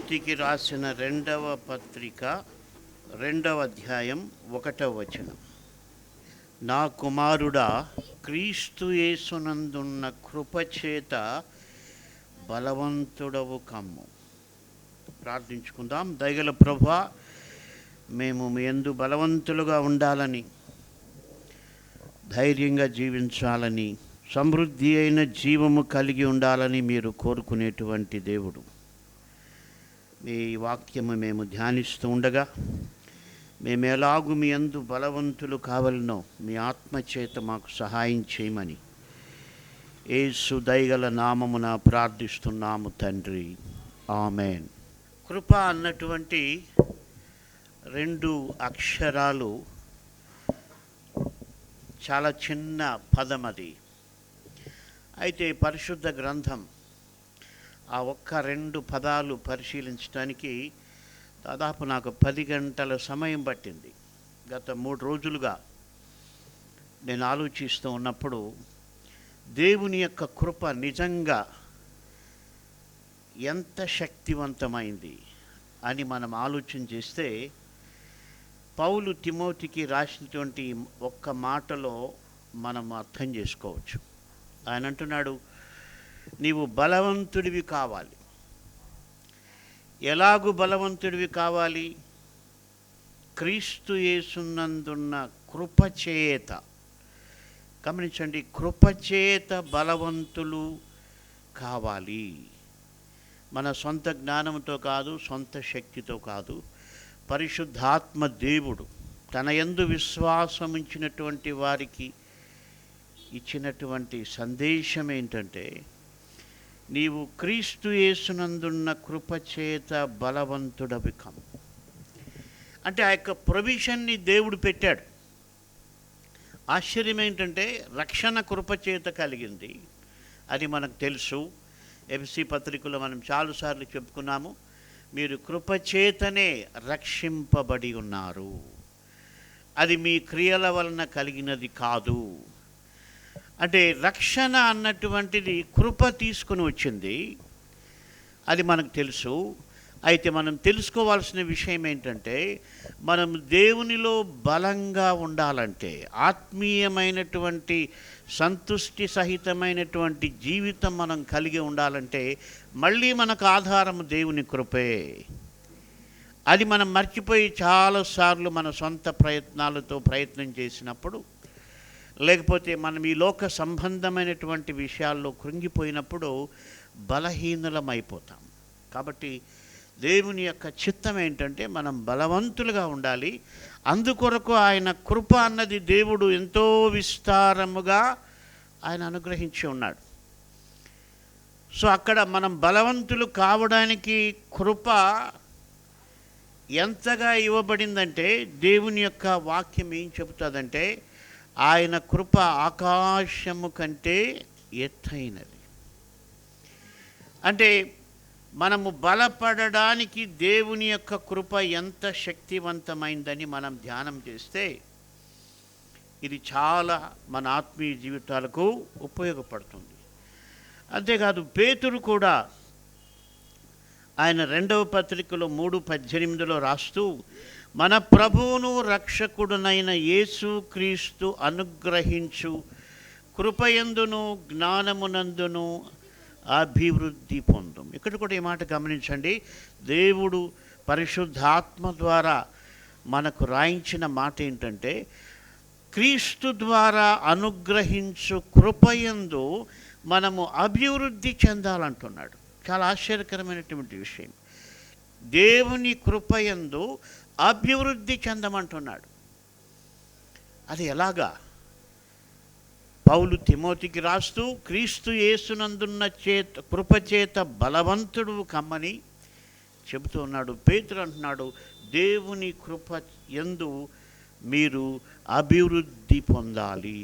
తిమోతికి రాసిన రెండవ పత్రిక 2వ అధ్యాయం 1వ వచనం. నా కుమారుడా, క్రీస్తు యేసునందున్న కృపచేత బలవంతుడవు కమ్ము. ప్రార్థించుకుందాం. దయగల ప్రభువా, మేము మీ యందు బలవంతులుగా ఉండాలని, ధైర్యంగా జీవించాలని, సమృద్ధి అయిన జీవము కలిగి ఉండాలని మీరు కోరుకునేటువంటి దేవుడు. మీ వాక్యము మేము ధ్యానిస్తూ ఉండగా మేము ఎలాగూ మీ యందు బలవంతులు కావాలనో మీ ఆత్మచేత మాకు సహాయం చేయమని యేసు దయగల నామమున ప్రార్థిస్తున్నాము తండ్రి, ఆమేన్. కృప అన్నటువంటి 2 అక్షరాలు చాలా చిన్న పదం అది. అయితే పరిశుద్ధ గ్రంథం ఆ ఒక్క 2 పదాలు పరిశీలించడానికి దాదాపు నాకు 10 గంటల సమయం పట్టింది. గత 3 రోజులుగా నేను ఆలోచిస్తూ ఉన్నప్పుడు దేవుని యొక్క కృప నిజంగా ఎంత శక్తివంతమైంది అని మనం ఆలోచన చేస్తే, పౌలు తిమోతికి రాసినటువంటి ఒక్క మాటలో మనం అర్థం చేసుకోవచ్చు. ఆయన అంటున్నాడు, నీవు బలవంతుడివి కావాలి. ఎలాగూ బలవంతుడివి కావాలి? క్రీస్తు యేసునందున్న కృపచేత. గమనించండి, కృపచేత బలవంతులు కావాలి. మన సొంత జ్ఞానంతో కాదు, సొంత శక్తితో కాదు. పరిశుద్ధాత్మ దేవుడు తన యందు విశ్వాసం ఉంచినటువంటి వారికి ఇచ్చినటువంటి సందేశం ఏంటంటే, నీవు క్రీస్తు యేసునందున్న కృపచేత బలవంతుడవి కమ్ము. అంటే ఆ యొక్క ప్రొవిజన్ని దేవుడు పెట్టాడు. ఆశ్చర్యం ఏంటంటే, రక్షణ కృపచేత కలిగింది, అది మనకు తెలుసు. ఎఫెసీ పత్రికలో మనం చాలాసార్లు చెప్పుకున్నాము, మీరు కృపచేతనే రక్షింపబడి ఉన్నారు, అది మీ క్రియల వలన కలిగినది కాదు. అంటే రక్షణ అన్నటువంటిది కృప తీసుకుని వచ్చింది, అది మనకు తెలుసు. అయితే మనం తెలుసుకోవాల్సిన విషయం ఏంటంటే, మనం దేవునిలో బలంగా ఉండాలంటే, ఆత్మీయమైనటువంటి సంతుష్టి సహితమైనటువంటి జీవితం మనం కలిగి ఉండాలంటే, మళ్ళీ మనకు ఆధారం దేవుని కృపే. అది మనం మర్చిపోయి చాలాసార్లు మన సొంత ప్రయత్నాలతో ప్రయత్నం చేసినప్పుడు, లేకపోతే మనం ఈ లోక సంబంధమైనటువంటి విషయాల్లో కృంగిపోయినప్పుడు బలహీనులమైపోతాం. కాబట్టి దేవుని యొక్క చిత్తం ఏంటంటే, మనం బలవంతులుగా ఉండాలి. అందుకొరకు ఆయన కృప అన్నది దేవుడు ఎంతో విస్తారముగా ఆయన అనుగ్రహించి ఉన్నాడు. సో అక్కడ మనం బలవంతులు కావడానికి కృప ఎంతగా ఇవ్వబడిందంటే, దేవుని యొక్క వాక్యం ఏం చెబుతుందంటే, ఆయన కృప ఆకాశము కంటే ఎత్తైనది. అంటే మనము బలపడడానికి దేవుని యొక్క కృప ఎంత శక్తివంతమైందని మనం ధ్యానం చేస్తే, ఇది చాలా మన ఆత్మీయ జీవితాలకు ఉపయోగపడుతుంది. అంతేకాదు, పేతురు కూడా ఆయన 2వ పత్రికలో 3:18 రాస్తూ, మన ప్రభువును రక్షకుడునైన యేసుక్రీస్తు అనుగ్రహించు కృపయందును జ్ఞానమునందును అభివృద్ధి పొందుం. ఇక్కడ కూడా ఈ మాట గమనించండి. దేవుడు పరిశుద్ధాత్మ ద్వారా మనకు రాయించిన మాట ఏంటంటే, క్రీస్తు ద్వారా అనుగ్రహించు కృపయందు మనము అభివృద్ధి చెందాలంటున్నాడు. చాలా ఆశ్చర్యకరమైనటువంటి విషయం. దేవుని కృపయందు అభివృద్ధి చెందమంటున్నాడు. అది ఎలాగా? పౌలు తిమోతికి రాస్తూ, క్రీస్తు యేసునందున్న కృపచేత బలవంతుడు కమ్మని చెబుతూ ఉన్నాడు. పేతురు అంటున్నాడు, దేవుని కృప యందు మీరు అభివృద్ధి పొందాలి.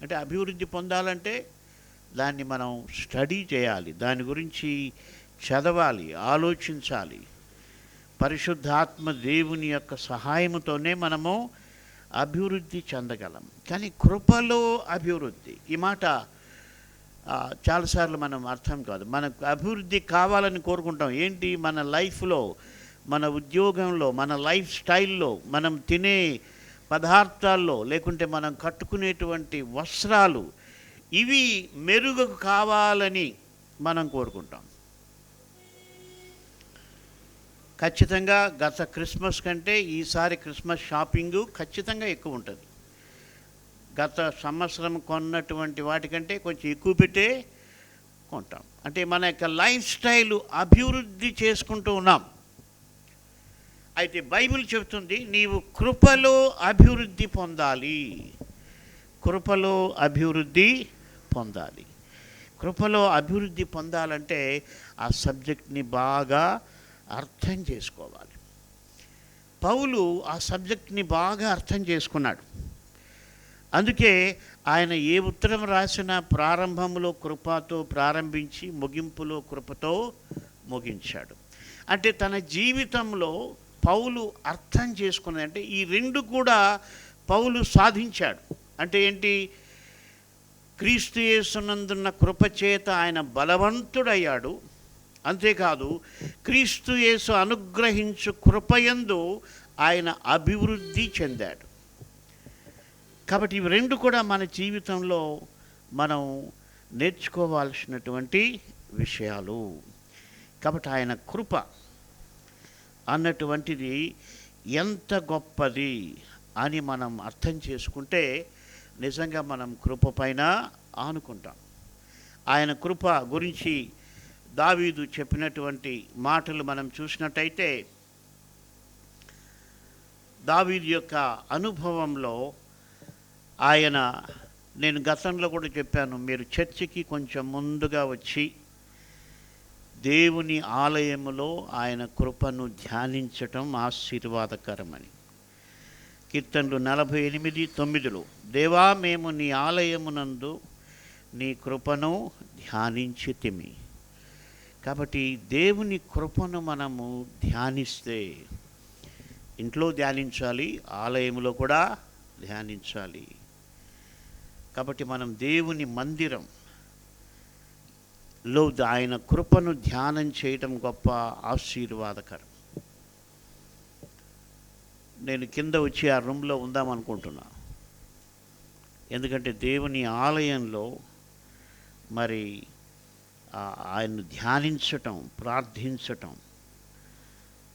అంటే అభివృద్ధి పొందాలంటే దాన్ని మనం స్టడీ చేయాలి, దాని గురించి చదవాలి, ఆలోచించాలి. పరిశుద్ధాత్మ దేవుని యొక్క సహాయముతోనే మనము అభివృద్ధి చెందగలం. కానీ కృపలో అభివృద్ధి, ఈ మాట చాలాసార్లు మనం అర్థం కాదు. మనకు అభివృద్ధి కావాలని కోరుకుంటాం. ఏంటి మన లైఫ్లో, మన ఉద్యోగంలో, మన లైఫ్ స్టైల్లో, మనం తినే పదార్థాల్లో, లేకుంటే మనం కట్టుకునేటువంటి వస్త్రాలు, ఇవి మెరుగు కావాలని మనం కోరుకుంటాం. ఖచ్చితంగా గత క్రిస్మస్ కంటే ఈసారి క్రిస్మస్ షాపింగు ఖచ్చితంగా ఎక్కువ ఉంటుంది. గత సంవత్సరం కొన్నటువంటి వాటికంటే కొంచెం ఎక్కువ పెట్టే కొంటాం. అంటే మన యొక్క లైఫ్ స్టైలు అభివృద్ధి చేసుకుంటూ ఉన్నాం. అయితే బైబిల్ చెబుతుంది, నీవు కృపలో అభివృద్ధి పొందాలి. కృపలో అభివృద్ధి పొందాలి. కృపలో అభివృద్ధి పొందాలంటే ఆ సబ్జెక్ట్ని బాగా అర్థం చేసుకోవాలి. పౌలు ఆ సబ్జెక్ట్ని బాగా అర్థం చేసుకున్నాడు. అందుకే ఆయన ఏ ఉత్తరం రాసినా ప్రారంభంలో కృపతో ప్రారంభించి ముగింపులో కృపతో ముగించాడు. అంటే తన జీవితంలో పౌలు అర్థం చేసుకున్నది, అంటే ఈ రెండు కూడా పౌలు సాధించాడు. అంటే ఏంటి? క్రీస్తు యేసునందున్న కృపచేత ఆయన బలవంతుడయ్యాడు. అంతేకాదు, క్రీస్తు యేసు అనుగ్రహించు కృపయందు ఆయన అభివృద్ధి చెందాడు. కాబట్టి ఇవి రెండు కూడా మన జీవితంలో మనం నేర్చుకోవాల్సినటువంటి విషయాలు. కాబట్టి ఆయన కృప అన్నటువంటిది ఎంత గొప్పది అని మనం అర్థం చేసుకుంటే నిజంగా మనం కృప పైన ఆనుకుంటాం. ఆయన కృప గురించి దావీదు చెప్పినటువంటి మాటలు మనం చూసినట్టయితే, దావీదు యొక్క అనుభవంలో ఆయన, నేను గతంలో కూడా చెప్పాను, మీరు చర్చికి కొంచెం ముందుగా వచ్చి దేవుని ఆలయములో ఆయన కృపను ధ్యానించటం ఆశీర్వాదకరమని. కీర్తనలు 48:9, దేవా మేము నీ ఆలయమునందు నీ కృపను ధ్యానించితిమి. కాబట్టి దేవుని కృపను మనము ధ్యానిస్తే, ఇంట్లో ధ్యానించాలి, ఆలయంలో కూడా ధ్యానించాలి. కాబట్టి మనం దేవుని మందిరంలో ఆయన కృపను ధ్యానం చేయటం గొప్ప ఆశీర్వాదకరం. నేను కింద వచ్చి ఆ రూమ్లో ఉందామనుకుంటున్నా. ఎందుకంటే దేవుని ఆలయంలో మరి ఆయన్ను ధ్యానించటం, ప్రార్థించటం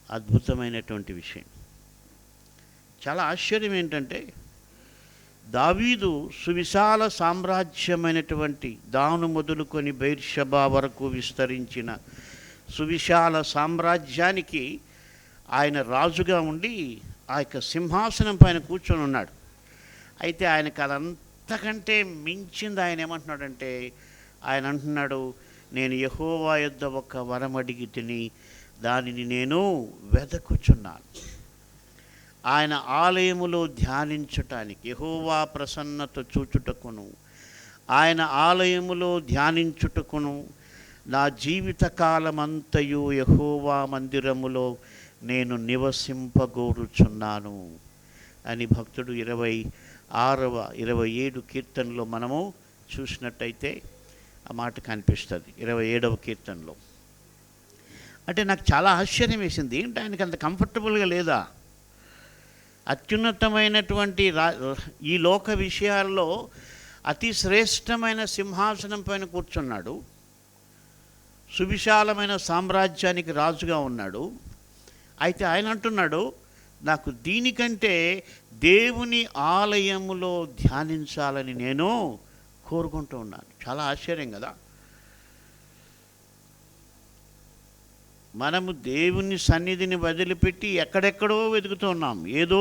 అద్భుతమైనటువంటి విషయం. చాలా ఆశ్చర్యం ఏంటంటే, దావీదు సువిశాల సామ్రాజ్యమైనటువంటి దాను మొదలుకొని బెయిర్షెబా వరకు విస్తరించిన సువిశాల సామ్రాజ్యానికి ఆయన రాజుగా ఉండి ఆ యొక్క సింహాసనం పైన కూర్చొని ఉన్నాడు. అయితే ఆయనకు అదంతకంటే మించింది. ఆయన ఏమంటున్నాడంటే, ఆయన అంటున్నాడు, నేను యెహోవా యొద్ద ఒక వరం అడిగి తిని దానిని నేను వెదకుచున్నాను. ఆయన ఆలయములో ధ్యానించటానికి, యెహోవా ప్రసన్నత చూచుటకును, ఆయన ఆలయములో ధ్యానించుటకును నా జీవితకాలమంతయు యెహోవా మందిరములో నేను నివసింపగోరుచున్నాను అని భక్తుడు 27 కీర్తనలో మనము చూసినట్టయితే ఆ మాట కనిపిస్తుంది. 27వ కీర్తనలో. అంటే నాకు చాలా ఆశ్చర్యం వేసింది, ఏంటి ఆయనకి అంత కంఫర్టబుల్గా లేదా? అత్యున్నతమైనటువంటి ఈ లోక విషయాల్లో అతి శ్రేష్టమైన సింహాసనం పైన కూర్చున్నాడు, సువిశాలమైన సామ్రాజ్యానికి రాజుగా ఉన్నాడు. అయితే ఆయన అంటున్నాడు, నాకు దీనికంటే దేవుని ఆలయములో ధ్యానించాలని నేను కోరుకుంటూ ఉన్నాను. చాలా ఆశ్చర్యం కదా. మనము దేవుని సన్నిధిని వదిలిపెట్టి ఎక్కడెక్కడో వెతుకుతున్నాం, ఏదో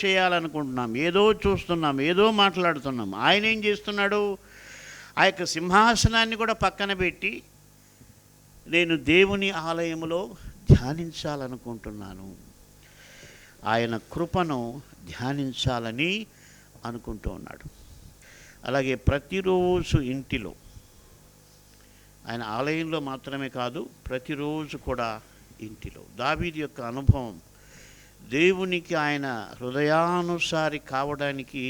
చేయాలనుకుంటున్నాం, ఏదో చూస్తున్నాం, ఏదో మాట్లాడుతున్నాం. ఆయన ఏం చేస్తున్నాడు? ఆ యొక్క సింహాసనాన్ని కూడా పక్కన పెట్టి నేను దేవుని ఆలయములో ధ్యానించాలనుకుంటున్నాను, ఆయన కృపను ధ్యానించాలని అనుకుంటూ ఉన్నాడు. అలాగే ప్రతిరోజు ఇంటిలో, ఆయన ఆలయంలో మాత్రమే కాదు, ప్రతిరోజు కూడా ఇంటిలో. దావీదు యొక్క అనుభవం దేవునికి ఆయన హృదయానుసారి కావడానికి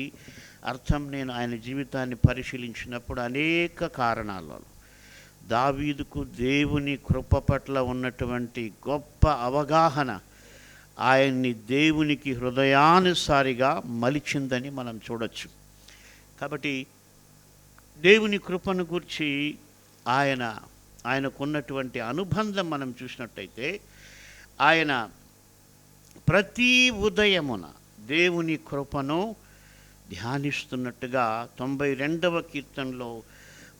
అర్థం నేను ఆయన జీవితాన్ని పరిశీలించినప్పుడు అనేక కారణాలలో దావీదుకు దేవుని కృప పట్ల ఉన్నటువంటి గొప్ప అవగాహన ఆయన్ని దేవునికి హృదయానుసారిగా మలిచిందని మనం చూడొచ్చు. కాబట్టి దేవుని కృపను గురించి ఆయనకున్నటువంటి అనుబంధం మనం చూసినట్టయితే ఆయన ప్రతి ఉదయమున దేవుని కృపను ధ్యానిస్తున్నట్టుగా 92వ కీర్తనలో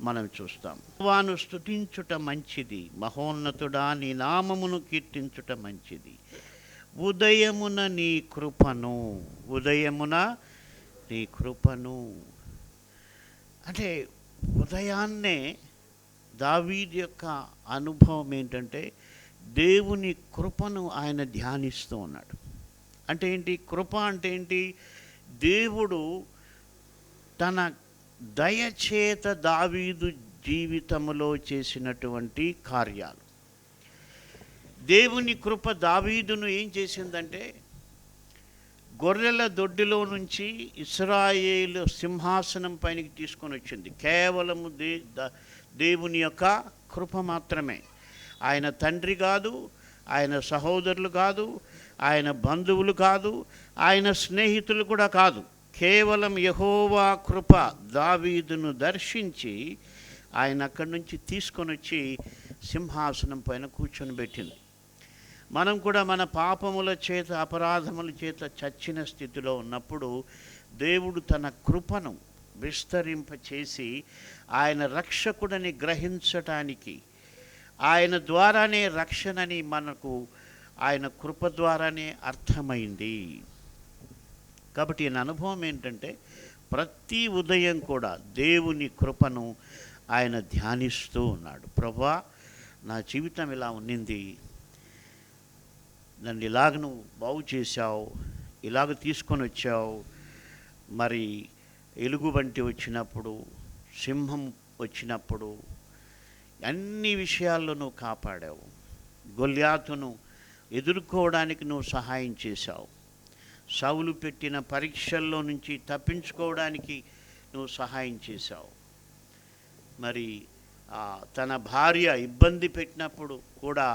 మనం చూస్తాం. వాను స్తుతించుట మంచిది, మహోన్నతుడా నీ నామమును కీర్తించుట మంచిది, ఉదయమున నీ కృపను, ఉదయమున నీ కృపను. అంటే ఉదయాన్నే దావీదు యొక్క అనుభవం ఏంటంటే దేవుని కృపను ఆయన ధ్యానిస్తూ ఉన్నాడు. అంటే ఏంటి కృప అంటే ఏంటి? దేవుడు తన దయచేత దావీదు జీవితంలో చేసినటువంటి కార్యాలు. దేవుని కృప దావీదును ఏం చేసిందంటే గొర్రెల దొడ్డిలో నుంచి ఇశ్రాయేలు సింహాసనం పైనకి తీసుకొని వచ్చింది. కేవలము దేవుని యొక్క కృప మాత్రమే. ఆయన తండ్రి కాదు, ఆయన సహోదరులు కాదు, ఆయన బంధువులు కాదు, ఆయన స్నేహితులు కూడా కాదు. కేవలం యెహోవా కృప దావీదును దర్శించి ఆయన అక్కడి నుంచి తీసుకొని వచ్చి సింహాసనం పైన కూర్చొని పెట్టింది. మనం కూడా మన పాపముల చేత అపరాధముల చేత చచ్చిన స్థితిలో ఉన్నప్పుడు దేవుడు తన కృపను విస్తరింపచేసి ఆయన రక్షకుడని గ్రహించటానికి, ఆయన ద్వారానే రక్షణని మనకు ఆయన కృప ద్వారానే అర్థమైంది. కాబట్టి ఈయన అనుభవం ఏంటంటే ప్రతి ఉదయం కూడా దేవుని కృపను ఆయన ధ్యానిస్తూ ఉన్నాడు. ప్రభువా, నా జీవితం ఇలా ఉన్నింది, నన్ను ఇలాగ నువ్వు బాగు చేశావు, ఇలాగ తీసుకొని వచ్చావు. మరి ఎలుగుబంటి వచ్చినప్పుడు, సింహం వచ్చినప్పుడు అన్ని విషయాల్లో నువ్వు కాపాడావు. గొల్యాతును ఎదుర్కోవడానికి నువ్వు సహాయం చేశావు. సౌలు పెట్టిన పరీక్షల్లో నుంచి తప్పించుకోవడానికి నువ్వు సహాయం చేశావు. మరి తన భార్య ఇబ్బంది పెట్టినప్పుడు కూడా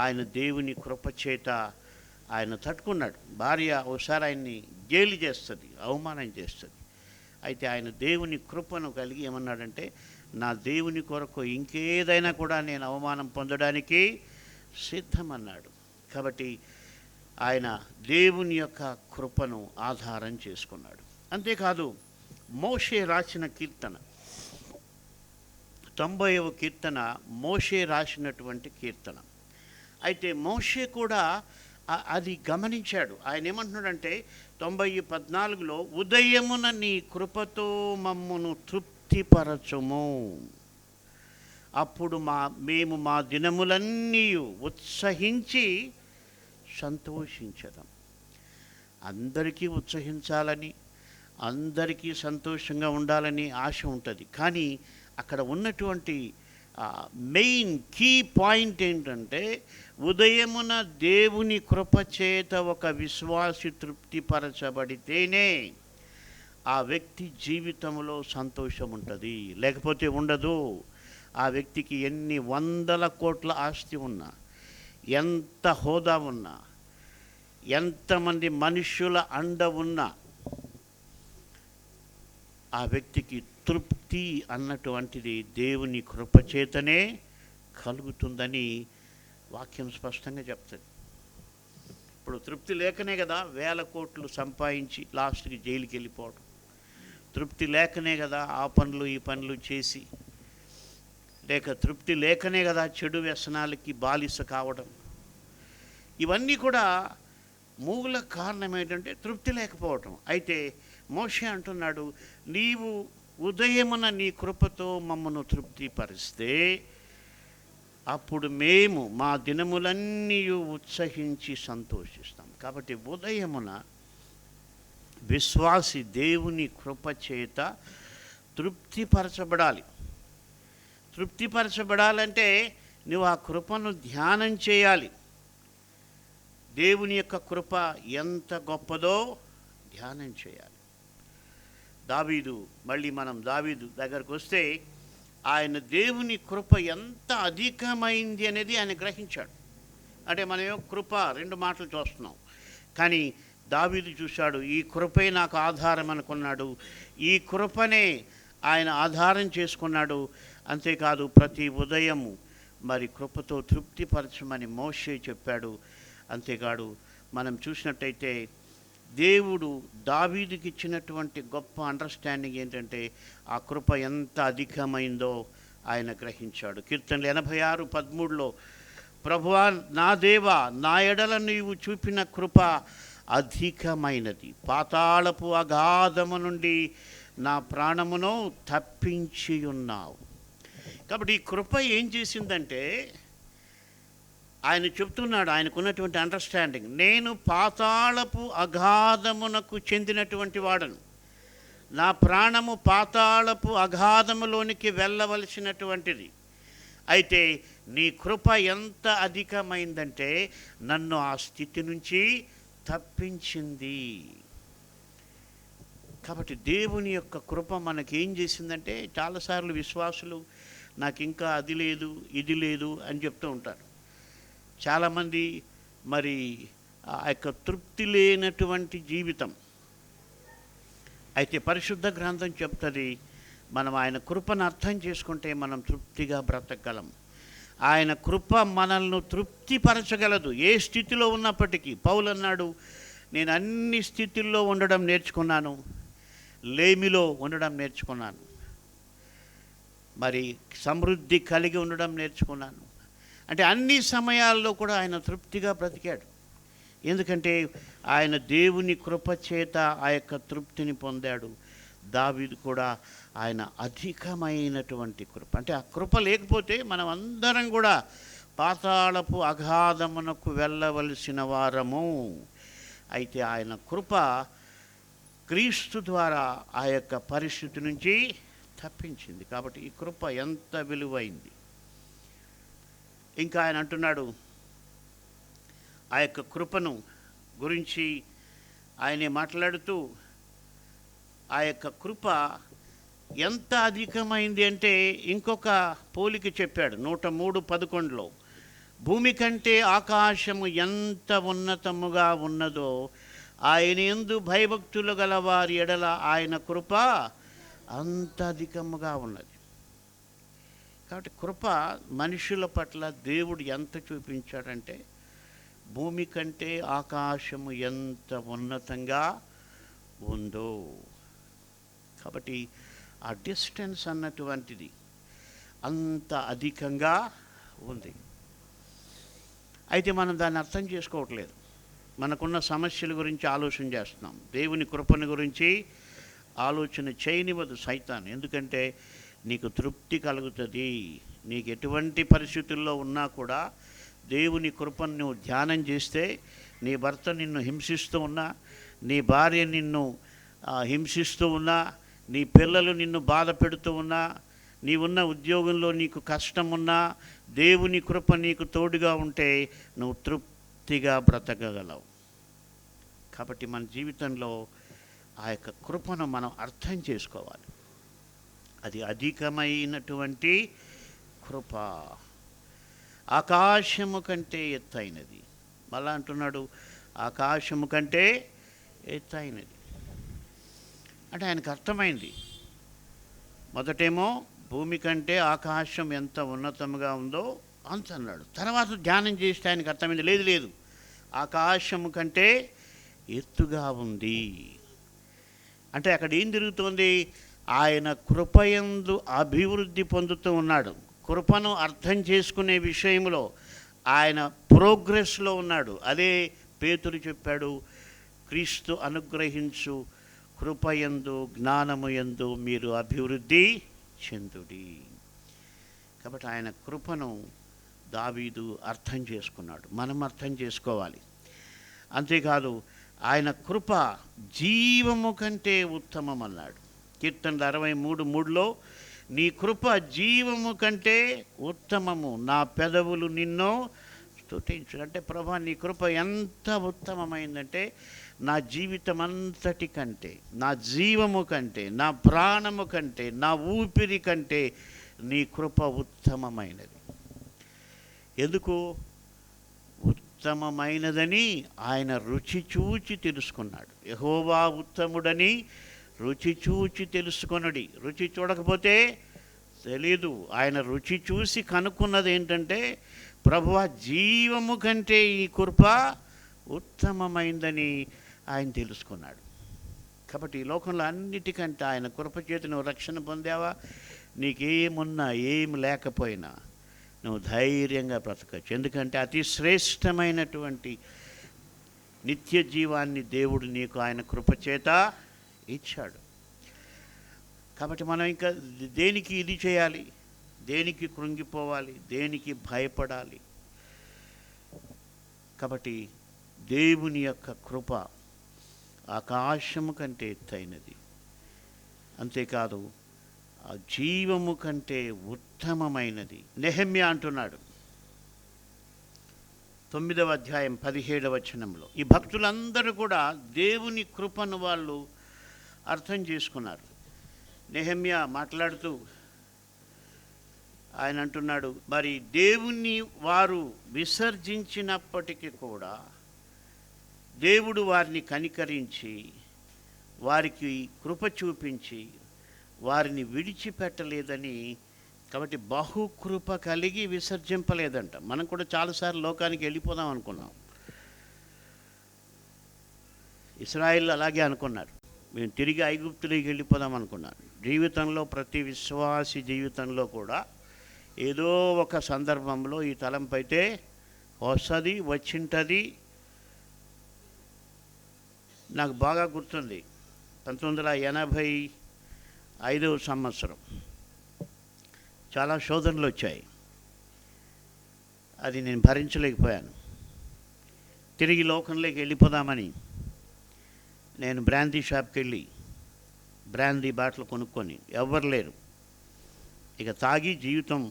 ఆయన దేవుని కృపచేత ఆయన తట్టుకున్నాడు. భార్య ఒకసారి ఆయన్ని గేలి చేస్తుంది, అవమానం చేస్తుంది. అయితే ఆయన దేవుని కృపను కలిగి ఏమన్నాడంటే, నా దేవుని కొరకు ఇంకేదైనా కూడా నేను అవమానం పొందడానికి సిద్ధమన్నాడు. కాబట్టి ఆయన దేవుని యొక్క కృపను ఆధారం చేసుకున్నాడు. అంతేకాదు మోషే రాసిన కీర్తన 90వ కీర్తన మోషే రాసినటువంటి కీర్తన. అయితే మోషే కూడా అది గమనించాడు. ఆయన ఏమంటున్నాడంటే 90:14లో ఉదయమున నీ కృపతో మమ్మును తృప్తిపరచుము, అప్పుడు మేము మా దినములన్నీ ఉత్సహించి సంతోషించదాం. అందరికీ ఉత్సహించాలని, అందరికీ సంతోషంగా ఉండాలని ఆశ ఉంటుంది. కానీ అక్కడ ఉన్నటువంటి మెయిన్ కీ పాయింట్ ఏంటంటే ఉదయమున దేవుని కృపచేత ఒక విశ్వాసి తృప్తిపరచబడితేనే ఆ వ్యక్తి జీవితంలో సంతోషం ఉంటుంది, లేకపోతే ఉండదు. ఆ వ్యక్తికి ఎన్ని 100 కోట్ల ఆస్తి ఉన్నా, ఎంత హోదా ఉన్నా, ఎంతమంది మనుష్యుల అండ ఉన్నా, ఆ వ్యక్తికి తృప్తి అన్నటువంటిది దేవుని కృపచేతనే కలుగుతుందని వాక్యం స్పష్టంగా చెప్తుంది. ఇప్పుడు తృప్తి లేకనే కదా 1000 కోట్లు సంపాదించి లాస్ట్కి జైలుకి వెళ్ళిపోవడం. తృప్తి లేకనే కదా ఆ పనులు ఈ పనులు చేసి, లేక తృప్తి లేకనే కదా చెడు వ్యసనాలకి బాలిస కావడం. ఇవన్నీ కూడా మూల కారణం ఏంటంటే తృప్తి లేకపోవటం. అయితే మోషే అంటున్నాడు, నీవు ఉదయమున నీ కృపతో మమ్మను తృప్తిపరిస్తే అప్పుడు మేము మా దినములన్నీ ఉత్సహించి సంతోషిస్తాం. కాబట్టి ఉదయమున విశ్వాసి దేవుని కృపచేత తృప్తిపరచబడాలి. తృప్తిపరచబడాలంటే నువ్వు ఆ కృపను ధ్యానం చేయాలి. దేవుని యొక్క కృప ఎంత గొప్పదో ధ్యానం చేయాలి. దావీదు, మళ్ళీ మనం దావీదు దగ్గరకు వస్తే ఆయన దేవుని కృప ఎంత అధికమైంది అనేది ఆయన గ్రహించాడు. అంటే మనమేమో కృప రెండు మాటలు చూస్తున్నాం, కానీ దావీదు చూశాడు, ఈ కృపే నాకు ఆధారం అనుకున్నాడు, ఈ కృపనే ఆయన ఆధారం చేసుకున్నాడు. అంతేకాదు ప్రతి ఉదయము మరి కృపతో తృప్తిపరచమని మోషే చెప్పాడు. అంతేకాదు మనం చూసినట్టయితే దేవుడు దావీదుకి ఇచ్చినటువంటి గొప్ప అండర్స్టాండింగ్ ఏంటంటే ఆ కృప ఎంత అధికమైందో ఆయన గ్రహించాడు. కీర్తనలు 86:13 ప్రభువా నా దేవా, నా ఎడల నీవు చూపిన కృప అధికమైనది, పాతాళపు అగాధము నుండి నా ప్రాణమును తప్పించి ఉన్నావు. కాబట్టి ఈ కృప ఏం చేసిందంటే ఆయన చెప్తున్నాడు, ఆయనకున్నటువంటి అండర్స్టాండింగ్, నేను పాతాళపు అగాధమునకు చెందినటువంటి వాడను, నా ప్రాణము పాతాళపు అగాధములోనికి వెళ్ళవలసినటువంటిది. అయితే నీ కృప ఎంత అధికమైందంటే నన్ను ఆ స్థితి నుంచి తప్పించింది. కాబట్టి దేవుని యొక్క కృప మనకేం చేసిందంటే, చాలాసార్లు విశ్వాసులు నాకు ఇంకా అది లేదు ఇది లేదు అని చెప్తూ ఉంటారు. చాలామంది మరి ఆ యొక్క తృప్తి లేనటువంటి జీవితం. అయితే పరిశుద్ధ గ్రంథం చెప్తుంది, మనం ఆయన కృపను అర్థం చేసుకుంటే మనం తృప్తిగా బ్రతకగలం. ఆయన కృప మనల్ని తృప్తిపరచగలదు ఏ స్థితిలో ఉన్నప్పటికీ. పౌలు అన్నాడు, నేను అన్ని స్థితిల్లో ఉండడం నేర్చుకున్నాను, లేమిలో ఉండడం నేర్చుకున్నాను, మరి సమృద్ధి కలిగి ఉండడం నేర్చుకున్నాను. అంటే అన్ని సమయాల్లో కూడా ఆయన తృప్తిగా బ్రతికాడు. ఎందుకంటే ఆయన దేవుని కృప చేత ఆ యొక్క తృప్తిని పొందాడు. దావీదు కూడా ఆయన అధికమైనటువంటి కృప, అంటే ఆ కృప లేకపోతే మనం అందరం కూడా పాతాళపు అగాధమునకు వెళ్ళవలసిన వారము. అయితే ఆయన కృప క్రీస్తు ద్వారా ఆ యొక్క పరిస్థితి నుంచి తప్పించింది. కాబట్టి ఈ కృప ఎంత విలువైంది. ఇంకా ఆయన అంటున్నాడు, ఆ యొక్క కృపను గురించి ఆయనే మాట్లాడుతూ, ఆ యొక్క కృప ఎంత అధికమైంది అంటే ఇంకొక పోలిక చెప్పాడు 103:11. భూమి కంటే ఆకాశము ఎంత ఉన్నతముగా ఉన్నదో ఆయన యందు భయభక్తులు గల వారి ఎడల ఆయన కృప అంత అధికముగా ఉన్నది. కాబట్టి కృప మనుషుల పట్ల దేవుడు ఎంత చూపించాడంటే, భూమి కంటే ఆకాశము ఎంత ఉన్నతంగా ఉందో. కాబట్టి ఆ డిస్టెన్స్ అన్నటువంటిది అంత అధికంగా ఉంది. అయితే మనం దాన్ని అర్థం చేసుకోవట్లేదు. మనకున్న సమస్యల గురించి ఆలోచన చేస్తున్నాం, దేవుని కృపను గురించి ఆలోచన చేయనివ్వదు సైతాన్. ఎందుకంటే నీకు తృప్తి కలుగుతుంది. నీకు ఎటువంటి పరిస్థితుల్లో ఉన్నా కూడా దేవుని కృపను నువ్వు ధ్యానం చేస్తే, నీ భర్త నిన్ను హింసిస్తూ ఉన్నా, నీ భార్య నిన్ను హింసిస్తూ ఉన్నా, నీ పిల్లలు నిన్ను బాధ పెడుతూ ఉన్నా, నీవున్న ఉద్యోగంలో నీకు కష్టం ఉన్నా, దేవుని కృప నీకు తోడుగా ఉంటే నువ్వు తృప్తిగా బ్రతకగలవు. కాబట్టి మన జీవితంలో ఆ యొక్క కృపను మనం అర్థం చేసుకోవాలి. అది అధికమైనటువంటి కృప, ఆకాశము కంటే ఎత్తైనది. మళ్ళా అంటున్నాడు, ఆకాశము కంటే ఎత్తైనది. అంటే ఆయనకు అర్థమైంది. మొదటేమో భూమి కంటే ఆకాశం ఎంత ఉన్నతంగా ఉందో అంత అన్నాడు. తర్వాత ధ్యానం చేస్తే ఆయనకు అర్థమైంది, లేదు లేదు, ఆకాశము కంటే ఎత్తుగా ఉంది. అంటే అక్కడ ఏం జరుగుతుంది? ఆయన కృపయందు అభివృద్ధి పొందుతూ ఉన్నాడు. కృపను అర్థం చేసుకునే విషయంలో ఆయన ప్రోగ్రెస్లో ఉన్నాడు. అదే పేతురు చెప్పాడు, క్రీస్తు అనుగ్రహించు కృపయందు జ్ఞానము యందు మీరు అభివృద్ధి చెందుడి. కాబట్టి ఆయన కృపను దావీదు అర్థం చేసుకున్నాడు, మనం అర్థం చేసుకోవాలి. అంతేకాదు ఆయన కృప జీవము కంటే ఉత్తమం అన్నాడు. కీర్తనలు 63:3 నీ కృప జీవము కంటే ఉత్తమము, నా పెదవులు నిన్ను స్తుతించు. అంటే ప్రభా, నీ కృప ఎంత ఉత్తమమైందంటే నా జీవితం అంతటి కంటే, నా జీవము కంటే, నా ప్రాణము కంటే, నా ఊపిరి కంటే నీ కృప ఉత్తమమైనది. ఎందుకు ఉత్తమమైనదని ఆయన రుచి చూచి తెలుసుకున్నాడు. యెహోవా ఉత్తముడని రుచి చూచి తెలుసుకొనడి. రుచి చూడకపోతే తెలీదు. ఆయన రుచి చూసి కనుక్కున్నది ఏంటంటే, ప్రభువా జీవము కంటే ఈ కృప ఉత్తమమైందని ఆయన తెలుసుకున్నాడు. కాబట్టి ఈ లోకంలో అన్నిటికంటే ఆయన కృప చేతి నువ్వు రక్షణ పొందావా? నీకేమున్నా ఏం లేకపోయినా నువ్వు ధైర్యంగా బ్రతకచ్చు. ఎందుకంటే అతి శ్రేష్టమైనటువంటి నిత్య జీవాన్ని దేవుడు నీకు ఆయన కృపచేత ఇచ్చాడు. కాబట్టి మనం ఇంకా దేనికి ఇది చేయాలి, దేనికి కృంగిపోవాలి, దేనికి భయపడాలి? కాబట్టి దేవుని యొక్క కృప ఆకాశము కంటే ఎత్తైనది. అంతేకాదు ఆ జీవము కంటే ఉత్తమమైనది. నెహెమ్యా అంటున్నాడు 9వ అధ్యాయం 17వ వచనంలో. ఈ భక్తులందరూ కూడా దేవుని కృపను వాళ్ళు అర్థం చేసుకున్నారు. నెహెమ్యా మాట్లాడుతూ ఆయన అంటున్నాడు, మరి దేవుణ్ణి వారు విసర్జించినప్పటికీ కూడా దేవుడు వారిని కనికరించి వారికి కృప చూపించి వారిని విడిచిపెట్టలేదని. కాబట్టి బహుకృప కలిగి విసర్జింపలేదంట. మనం కూడా చాలాసార్లు లోకానికి వెళ్ళిపోదాం అనుకున్నాం. ఇశ్రాయేలు అలాగే అనుకున్నారు, మేము తిరిగి ఐగుప్తులోకి వెళ్ళిపోదాం అనుకున్నాను. జీవితంలో ప్రతి విశ్వాసి జీవితంలో కూడా ఏదో ఒక సందర్భంలో ఈ తలంపు అయితే వస్తుంది, వచ్చింటుంది. నాకు బాగా గుర్తుంది, 1985వ సంవత్సరం చాలా శోధనలు వచ్చాయి. అది నేను భరించలేకపోయాను. తిరిగి లోకంలోకి వెళ్ళిపోదామని నేను బ్రాందీ షాప్కి వెళ్ళి బ్రాందీ బాటిల్ కొనుక్కొని, ఎవ్వరు లేరు, ఇక తాగి జీవితం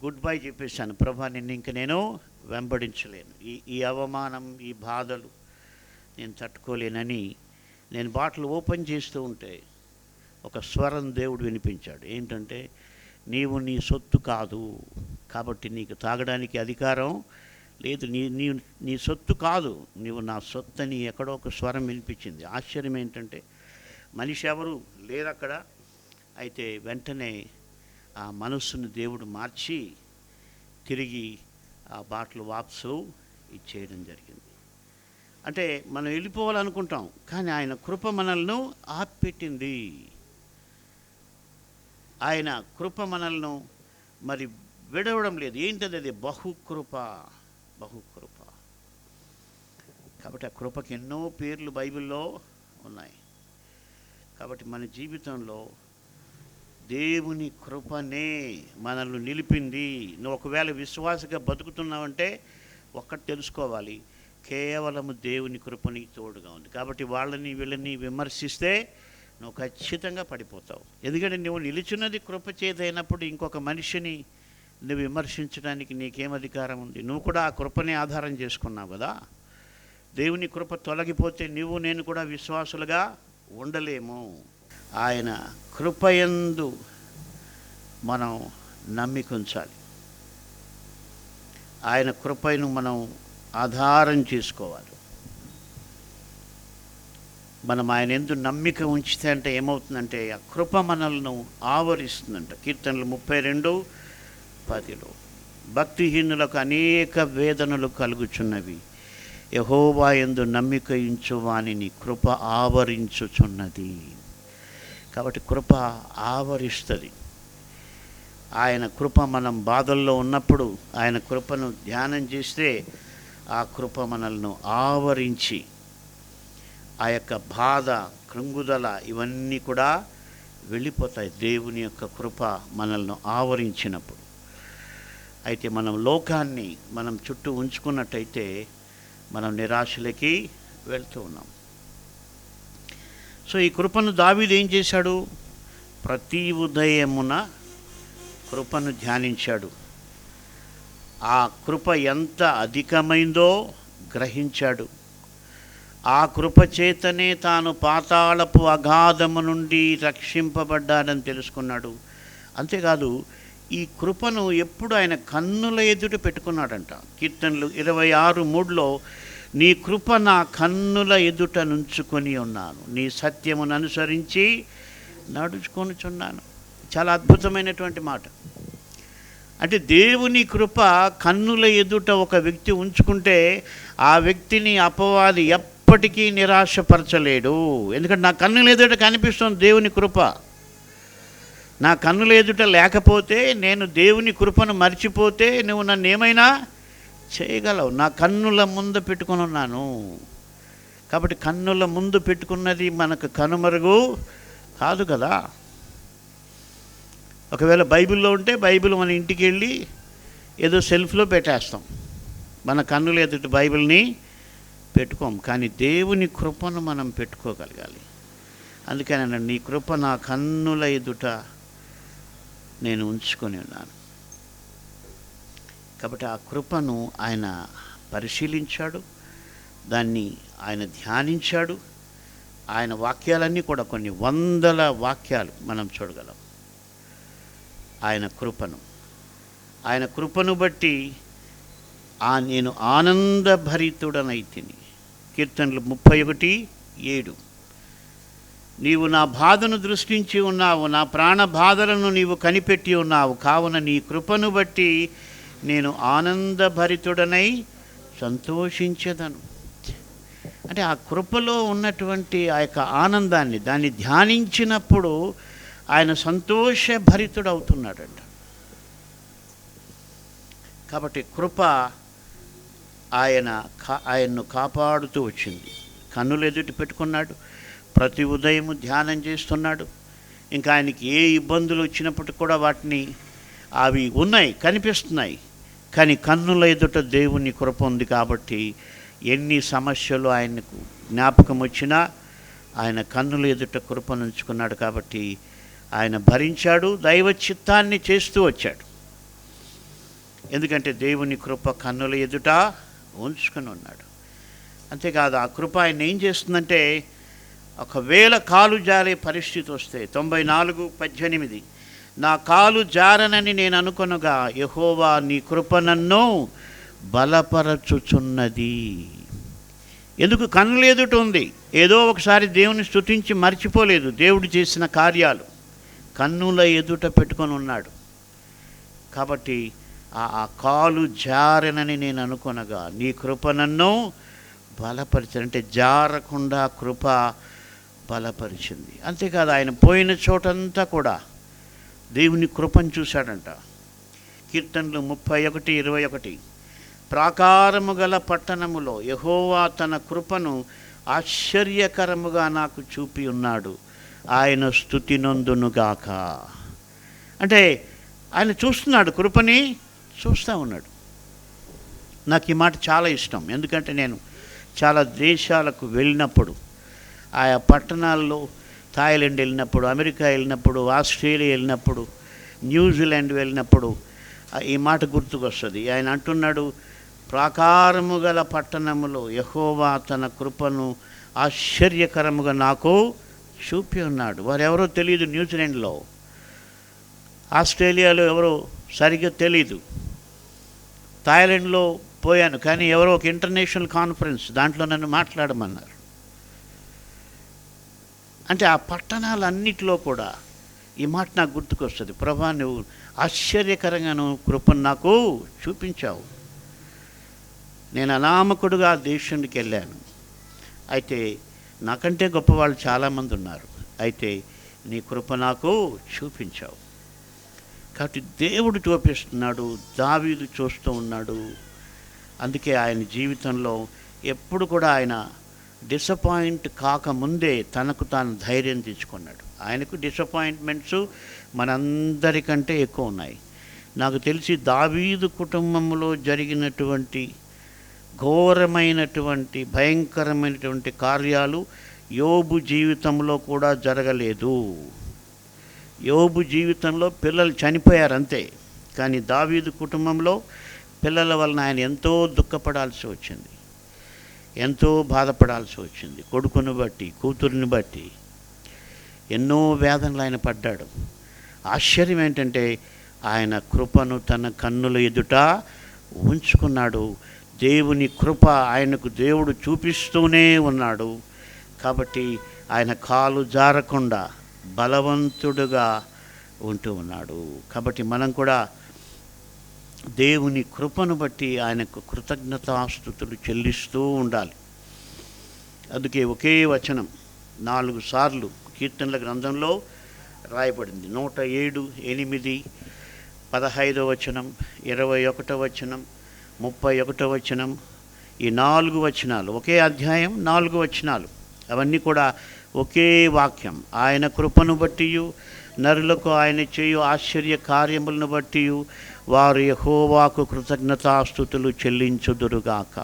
గుడ్ బై చెప్పేశాను. ప్రభా నిన్ను ఇంక నేను వెంబడించలేను, ఈ అవమానం, ఈ బాధలు నేను తట్టుకోలేనని నేను బాటిల్ ఓపెన్ చేస్తూ ఉంటే ఒక స్వరం దేవుడు వినిపించాడు. ఏంటంటే, నీవు నీ సొత్తు కాదు కాబట్టి నీకు తాగడానికి అధికారం లేదు. నీ సొత్తు కాదు, నీవు నా సొత్తు అని ఎక్కడో ఒక స్వరం వినిపించింది. ఆశ్చర్యం ఏంటంటే, మనిషి ఎవరు లేరు అక్కడ. అయితే వెంటనే ఆ మనస్సును దేవుడు మార్చి తిరిగి ఆ బాటిల్ వాపసు ఇచ్చేయడం జరిగింది. అంటే మనం వెళ్ళిపోవాలనుకుంటాం, కానీ ఆయన కృప మనల్ని ఆపెట్టింది. ఆయన కృప మనల్ని మరి విడవడం లేదు. ఏంటది? అది బహుకృప. బహుకృప. కాబట్టి ఆ కృపకి ఎన్నో పేర్లు బైబిల్లో ఉన్నాయి. కాబట్టి మన జీవితంలో దేవుని కృపనే మనల్ని నిలిపింది. నువ్వు ఒకవేళ విశ్వాసగా బతుకుతున్నావంటే ఒక్కటి తెలుసుకోవాలి, కేవలము దేవుని కృపని తోడుగా ఉంది. కాబట్టి వాళ్ళని వీళ్ళని విమర్శిస్తే నువ్వు ఖచ్చితంగా పడిపోతావు. ఎందుకంటే నువ్వు నిలిచినది కృప చేదైనప్పుడు ఇంకొక మనిషిని నువ్వు విమర్శించడానికి నీకేం అధికారం ఉంది? నువ్వు కూడా ఆ కృపని ఆధారం చేసుకున్నావు కదా. దేవుని కృప తొలగిపోతే నువ్వు నేను కూడా విశ్వాసులుగా ఉండలేము. ఆయన కృపయందు మనం నమ్మిక ఉంచాలి. ఆయన కృపను మనం ఆధారం చేసుకోవాలి. మనం ఆయన యందు నమ్మిక ఉంచితే అంటే ఏమవుతుందంటే, ఆ కృప మనల్ని ఆవరిస్తుందంట. కీర్తనలు 32:10 భక్తిహీనులకు అనేక వేదనలు కలుగుచున్నవి, యెహోవా యందు నమ్మిక ఉంచు వానిని కృప ఆవరించుచున్నది. కాబట్టి కృప ఆవరిస్తుంది. ఆయన కృప మనం బాధల్లో ఉన్నప్పుడు ఆయన కృపను ధ్యానం చేస్తే ఆ కృప మనల్ని ఆవరించి ఆ యొక్క బాధ, కృంగుదల ఇవన్నీ కూడా వెళ్ళిపోతాయి దేవుని యొక్క కృప మనల్ని ఆవరించినప్పుడు. అయితే మనం లోకాన్ని మనం చుట్టూ ఉంచుకున్నట్టయితే మనం నిరాశలకి వెళ్తూ ఉన్నాం. సో ఈ కృపను దావీదు ఏం చేశాడు? ప్రతి ఉదయమున కృపను ధ్యానించాడు. ఆ కృప ఎంత అధికమైందో గ్రహించాడు. ఆ కృప చేతనే తాను పాతాళపు అగాధము నుండి రక్షింపబడ్డాడని తెలుసుకున్నాడు. అంతేకాదు, ఈ కృపను ఎప్పుడు ఆయన కన్నుల ఎదుట పెట్టుకున్నాడంట. కీర్తనలు 26:3లో నీ కృప నా కన్నుల ఎదుట నుంచుకొని ఉన్నాను, నీ సత్యమును అనుసరించి నడుచుకొనుచున్నాను. చాలా అద్భుతమైనటువంటి మాట. అంటే దేవుని కృప కన్నుల ఎదుట ఒక వ్యక్తి ఉంచుకుంటే ఆ వ్యక్తిని అపవాది ఎప్పటికీ నిరాశపరచలేడు. ఎందుకంటే నా కన్నుల ఎదుట కనిపిస్తుంది దేవుని కృప. నా కన్నుల ఎదుట లేకపోతే, నేను దేవుని కృపను మర్చిపోతే నువ్వు నన్ను ఏమైనా చేయగలవు. నా కన్నుల ముందు పెట్టుకుని ఉన్నాను. కాబట్టి కన్నుల ముందు పెట్టుకున్నది మనకు కనుమరుగు కాదు కదా. ఒకవేళ బైబిల్లో ఉంటే బైబిల్ మన ఇంటికి వెళ్ళి ఏదో సెల్ఫ్లో పెట్టేస్తాం, మన కన్నుల ఎదుట బైబిల్ని పెట్టుకోం. కానీ దేవుని కృపను మనం పెట్టుకోగలగాలి. అందుకని నీ కృప నా కన్నుల ఎదుట నేను ఉంచుకొని ఉన్నాను. కాబట్టి ఆ కృపను ఆయన పరిశీలించాడు, దాన్ని ఆయన ధ్యానించాడు. ఆయన వాక్యాలన్నీ కూడా కొన్ని వందల వాక్యాలు మనం చూడగలం. ఆయన కృపను బట్టి నేను ఆనందభరితుడనైతిని. కీర్తనలు 31:7 నీవు నా బాధను దృష్టించి ఉన్నావు, నా ప్రాణ బాధలను నీవు కనిపెట్టి ఉన్నావు, కావున నీ కృపను బట్టి నేను ఆనందభరితుడనై సంతోషించెదను. అంటే ఆ కృపలో ఉన్నటువంటి ఆ యొక్క ఆనందాన్ని, దాన్ని ధ్యానించినప్పుడు ఆయన సంతోషభరితుడవుతున్నాడంట. కాబట్టి కృప ఆయన్ను కాపాడుతూ వచ్చింది. కన్నులు ఎదుటి పెట్టుకున్నాడు, ప్రతి ఉదయము ధ్యానం చేస్తున్నాడు. ఇంకా ఆయనకి ఏ ఇబ్బందులు వచ్చినప్పటికి కూడా అవి ఉన్నాయి, కనిపిస్తున్నాయి. కానీ కన్నుల ఎదుట దేవుని కృప ఉంది కాబట్టి ఎన్ని సమస్యలు ఆయనకు జ్ఞాపకం వచ్చినా ఆయన కన్నుల ఎదుట కృపనుంచుకున్నాడు. కాబట్టి ఆయన భరించాడు, దైవ చిత్తాన్ని చేస్తూ వచ్చాడు. ఎందుకంటే దేవుని కృప కన్నుల ఎదుట ఉంచుకొని ఉన్నాడు. అంతేకాదు, ఆ కృప ఆయన ఏం చేస్తుందంటే, ఒకవేళ కాలు జారే పరిస్థితి వస్తే 94:18 నా కాలు జారనని నేను అనుకొనగా యెహోవా నీ కృప నన్ను బలపరచుచున్నది. ఎందుకు? కన్నుల ఎదుట ఉంది. ఏదో ఒకసారి దేవుని స్తుతించి మర్చిపోలేదు. దేవుడు చేసిన కార్యాలు కన్నుల ఎదుట పెట్టుకొని ఉన్నాడు. కాబట్టి ఆ కాలు జారనని నేను అనుకొనగా నీ కృప నన్ను బలపరిచింది. అంటే జారకుండా కృప బలపరిచింది. అంతేకాదు, ఆయన పోయిన చోటంతా కూడా దేవుని కృపను చూశాడంట. కీర్తనలు 31:21 ప్రాకారము గల పట్టణములో యెహోవా తన కృపను ఆశ్చర్యకరముగా నాకు చూపి ఉన్నాడు, ఆయన స్తుతి నొందునుగాక. అంటే ఆయన చూస్తున్నాడు, కృపని చూస్తూ ఉన్నాడు. నాకు ఈ మాట చాలా ఇష్టం. ఎందుకంటే నేను చాలా దేశాలకు వెళ్ళినప్పుడు, ఆయా పట్టణాల్లో థాయిలాండ్ వెళ్ళినప్పుడు, అమెరికా వెళ్ళినప్పుడు, ఆస్ట్రేలియా వెళ్ళినప్పుడు, న్యూజిలాండ్ వెళ్ళినప్పుడు ఈ మాట గుర్తుకొస్తుంది. ఆయన అంటున్నాడు, ప్రాకారము గల పట్టణములో యెహోవా తన కృపను ఆశ్చర్యకరముగా నాకు చూపి ఉన్నాడు. వారెవరో తెలియదు, న్యూజిలాండ్లో, ఆస్ట్రేలియాలో ఎవరో సరిగ్గా తెలీదు. థాయిలాండ్లో పోయాను, కానీ ఎవరో ఒక ఇంటర్నేషనల్ కాన్ఫరెన్స్, దాంట్లో నన్ను మాట్లాడమన్నారు. అంటే ఆ పట్టణాలన్నిటిలో కూడా ఈ మాట నాకు గుర్తుకొస్తుంది. ప్రభా, నువ్వు ఆశ్చర్యకరంగా నువ్వు కృపను నాకు చూపించావు. నేను అనామకుడుగా ఆ దేశానికి వెళ్ళాను. అయితే నాకంటే గొప్పవాళ్ళు చాలామంది ఉన్నారు. అయితే నీ కృప నాకు చూపించావు. కాబట్టి దేవుడు చూపిస్తున్నాడు, దావీదు చూస్తూ ఉన్నాడు. అందుకే ఆయన జీవితంలో ఎప్పుడు కూడా ఆయన డిసప్పాయింట్ కాకముందే తనకు తాను ధైర్యం తెచ్చుకున్నాడు. ఆయనకు డిసప్పాయింట్మెంట్స్ మనందరికంటే ఎక్కువ ఉన్నాయి. నాకు తెలిసి దావీదు కుటుంబంలో జరిగినటువంటి ఘోరమైనటువంటి భయంకరమైనటువంటి కార్యాలు యోబు జీవితంలో కూడా జరగలేదు. యోబు జీవితంలో పిల్లలు చనిపోయారు అంతే. కానీ దావీదు కుటుంబంలో పిల్లల వలన ఆయన ఎంతో దుఃఖపడాల్సి వచ్చింది. ఎంతో బాధపడాల్సి వచ్చింది. కొడుకుని బట్టి, కూతురిని బట్టి ఎన్నో వేదనలు ఆయన పడ్డాడు. ఆశ్చర్యం ఏంటంటే ఆయన కృపను తన కన్నుల ఎదుట ఉంచుకున్నాడు. దేవుని కృప ఆయనకు దేవుడు చూపిస్తూనే ఉన్నాడు. కాబట్టి ఆయన కాలు జారకుండా బలవంతుడుగా ఉంటూ ఉన్నాడు. కాబట్టి మనం కూడా దేవుని కృపను బట్టి ఆయనకు కృతజ్ఞతాస్తుతులు చెల్లిస్తూ ఉండాలి. అందుకే ఒకే వచనం 4 సార్లు కీర్తనల గ్రంథంలో రాయబడింది. 107, 8, 15వ వచనం, 21వ వచనం, 31వ వచనం. ఈ 4 వచనాలు ఒకే అధ్యాయం, 4 వచనాలు. అవన్నీ కూడా ఒకే వాక్యం. ఆయన కృపను బట్టి నరులకు ఆయన చేయు ఆశ్చర్య కార్యములను బట్టి వారు యెహోవాకు కృతజ్ఞతాస్తుతులు చెల్లించుదురుగాక.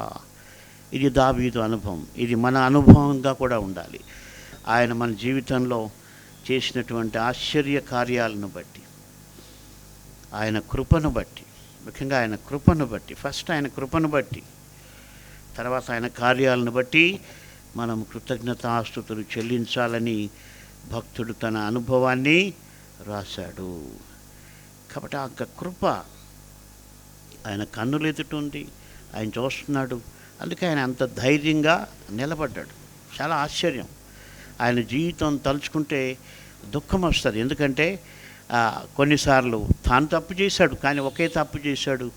ఇది దావీదు అనుభవం. ఇది మన అనుభవంగా కూడా ఉండాలి. ఆయన మన జీవితంలో చేసినటువంటి ఆశ్చర్య కార్యాలను బట్టి, ఆయన కృపను బట్టి, ముఖ్యంగా ఆయన కృపను బట్టి, ఫస్ట్ ఆయన కృపను బట్టి, తర్వాత ఆయన కార్యాలను బట్టి మనం కృతజ్ఞతాస్తుతులు చెల్లించాలని భక్తుడు తన అనుభవాన్ని రాశాడు. కాబట్టి ఆ కృప ఆయన కన్నులు ఎదుటుంది, ఆయన చూస్తున్నాడు. అందుకే ఆయన అంత ధైర్యంగా నిలబడ్డాడు. చాలా ఆశ్చర్యం. ఆయన జీవితం తలుచుకుంటే దుఃఖం వస్తుంది. ఎందుకంటే కొన్నిసార్లు తాను తప్పు చేశాడు, కానీ ఒకే తప్పు చేశాడు.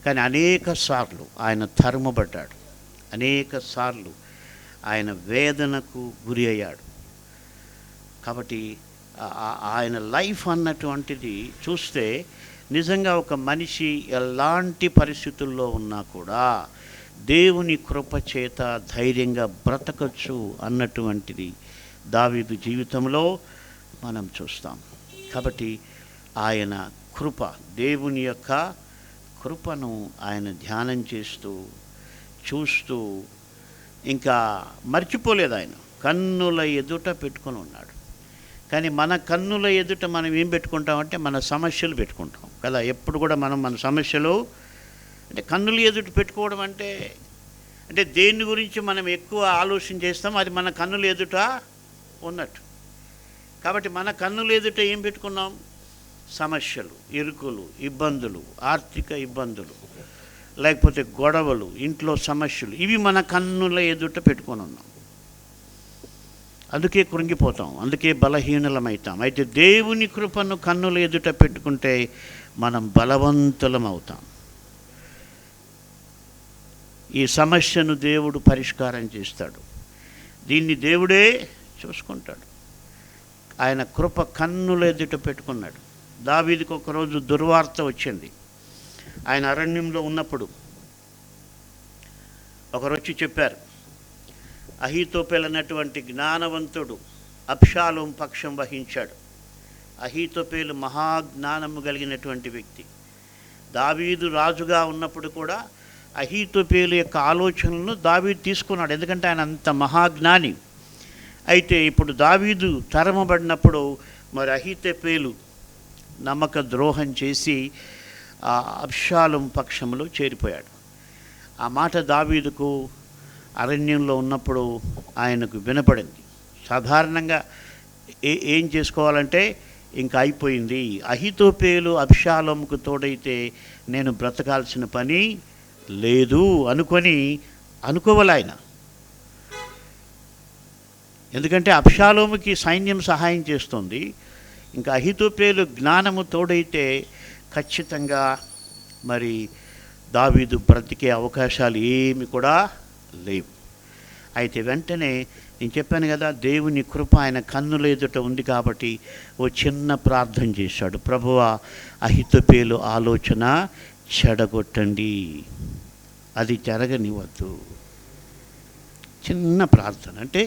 కానీ అనేక సార్లు ఆయన తరుమబడ్డాడు, అనేక సార్లు ఆయన వేదనకు గురి అయ్యాడు. కాబట్టి ఆయన లైఫ్ అన్నటువంటిది చూస్తే నిజంగా ఒక మనిషి ఎలాంటి పరిస్థితుల్లో ఉన్నా కూడా దేవుని కృప చేత ధైర్యంగా బ్రతకచ్చు అన్నటువంటిది దావీదు జీవితంలో మనం చూస్తాం. కాబట్టి ఆయన కృప, దేవుని యొక్క కృపను ఆయన ధ్యానం చేస్తూ చూస్తూ ఇంకా మర్చిపోలేదు. ఆయన కన్నుల ఎదుట పెట్టుకొని ఉన్నాడు. కానీ మన కన్నుల ఎదుట మనం ఏం పెట్టుకుంటామంటే మన సమస్యలు పెట్టుకుంటాం కదా. ఎప్పుడు కూడా మనం మన సమస్యలు అంటే కన్నుల ఎదుట పెట్టుకోవడం అంటే దేని గురించి మనం ఎక్కువ ఆలోచన చేస్తాం అది మన కన్నుల ఎదుట ఉన్నట్టు. కాబట్టి మన కన్నుల ఎదుట ఏం పెట్టుకున్నాం? సమస్యలు, ఇరుకులు, ఇబ్బందులు, ఆర్థిక ఇబ్బందులు, లేకపోతే గొడవలు, ఇంట్లో సమస్యలు, ఇవి మన కన్నుల ఎదుట పెట్టుకొని ఉన్నాం. అందుకే కృంగిపోతాం, అందుకే బలహీనలమవుతాం. అయితే దేవుని కృపను కన్నుల ఎదుట పెట్టుకుంటే మనం బలవంతులం అవుతాం. ఈ సమస్యను దేవుడు పరిష్కారం చేస్తాడు. దీన్ని దేవుడే చూసుకుంటాడు. ఆయన కృప కన్నుల ఎదుట పెట్టుకున్నాడు. దావీదుకు ఒకరోజు దుర్వార్త వచ్చింది. ఆయన అరణ్యంలో ఉన్నప్పుడు ఒకరు వచ్చి చెప్పారు, అహీతోపెలు అన్నటువంటి జ్ఞానవంతుడు అబ్షాలోం పక్షం వహించాడు. అహీతోపెలు మహాజ్ఞానము కలిగినటువంటి వ్యక్తి. దావీదు రాజుగా ఉన్నప్పుడు కూడా అహీతోపెలు యొక్క ఆలోచనలను దావీదు తీసుకున్నాడు, ఎందుకంటే ఆయన అంత మహాజ్ఞాని. అయితే ఇప్పుడు దావీదు తరమబడినప్పుడు మరి అహీతోపెలు నమ్మక ద్రోహం చేసి అబ్షాలోం పక్షంలో చేరిపోయాడు. ఆ మాట దావీదుకు అరణ్యంలో ఉన్నప్పుడు ఆయనకు వినపడింది. సాధారణంగా ఏం చేసుకోవాలంటే ఇంకా అయిపోయింది, అహీతోపెలు అబ్షాలోముకు తోడైతే నేను బ్రతకాల్సిన పని లేదు అనుకోవాలి ఆయన. ఎందుకంటే అబ్షాలోముకి సైన్యం సహాయం చేస్తుంది. ఇంకా అహీతోపెలు జ్ఞానము తోడైతే ఖచ్చితంగా మరి దావీదు బ్రతికే అవకాశాలు ఏమి కూడా లేవు. అయితే వెంటనే నేను చెప్పాను కదా, దేవుని కృప ఆయన కన్నుల ఎదుట ఉంది కాబట్టి ఓ చిన్న ప్రార్థన చేశాడు. ప్రభువా, అహీతోపెలు ఆలోచన చెడగొట్టండి, అది జరగనివ్వద్దు. చిన్న ప్రార్థన. అంటే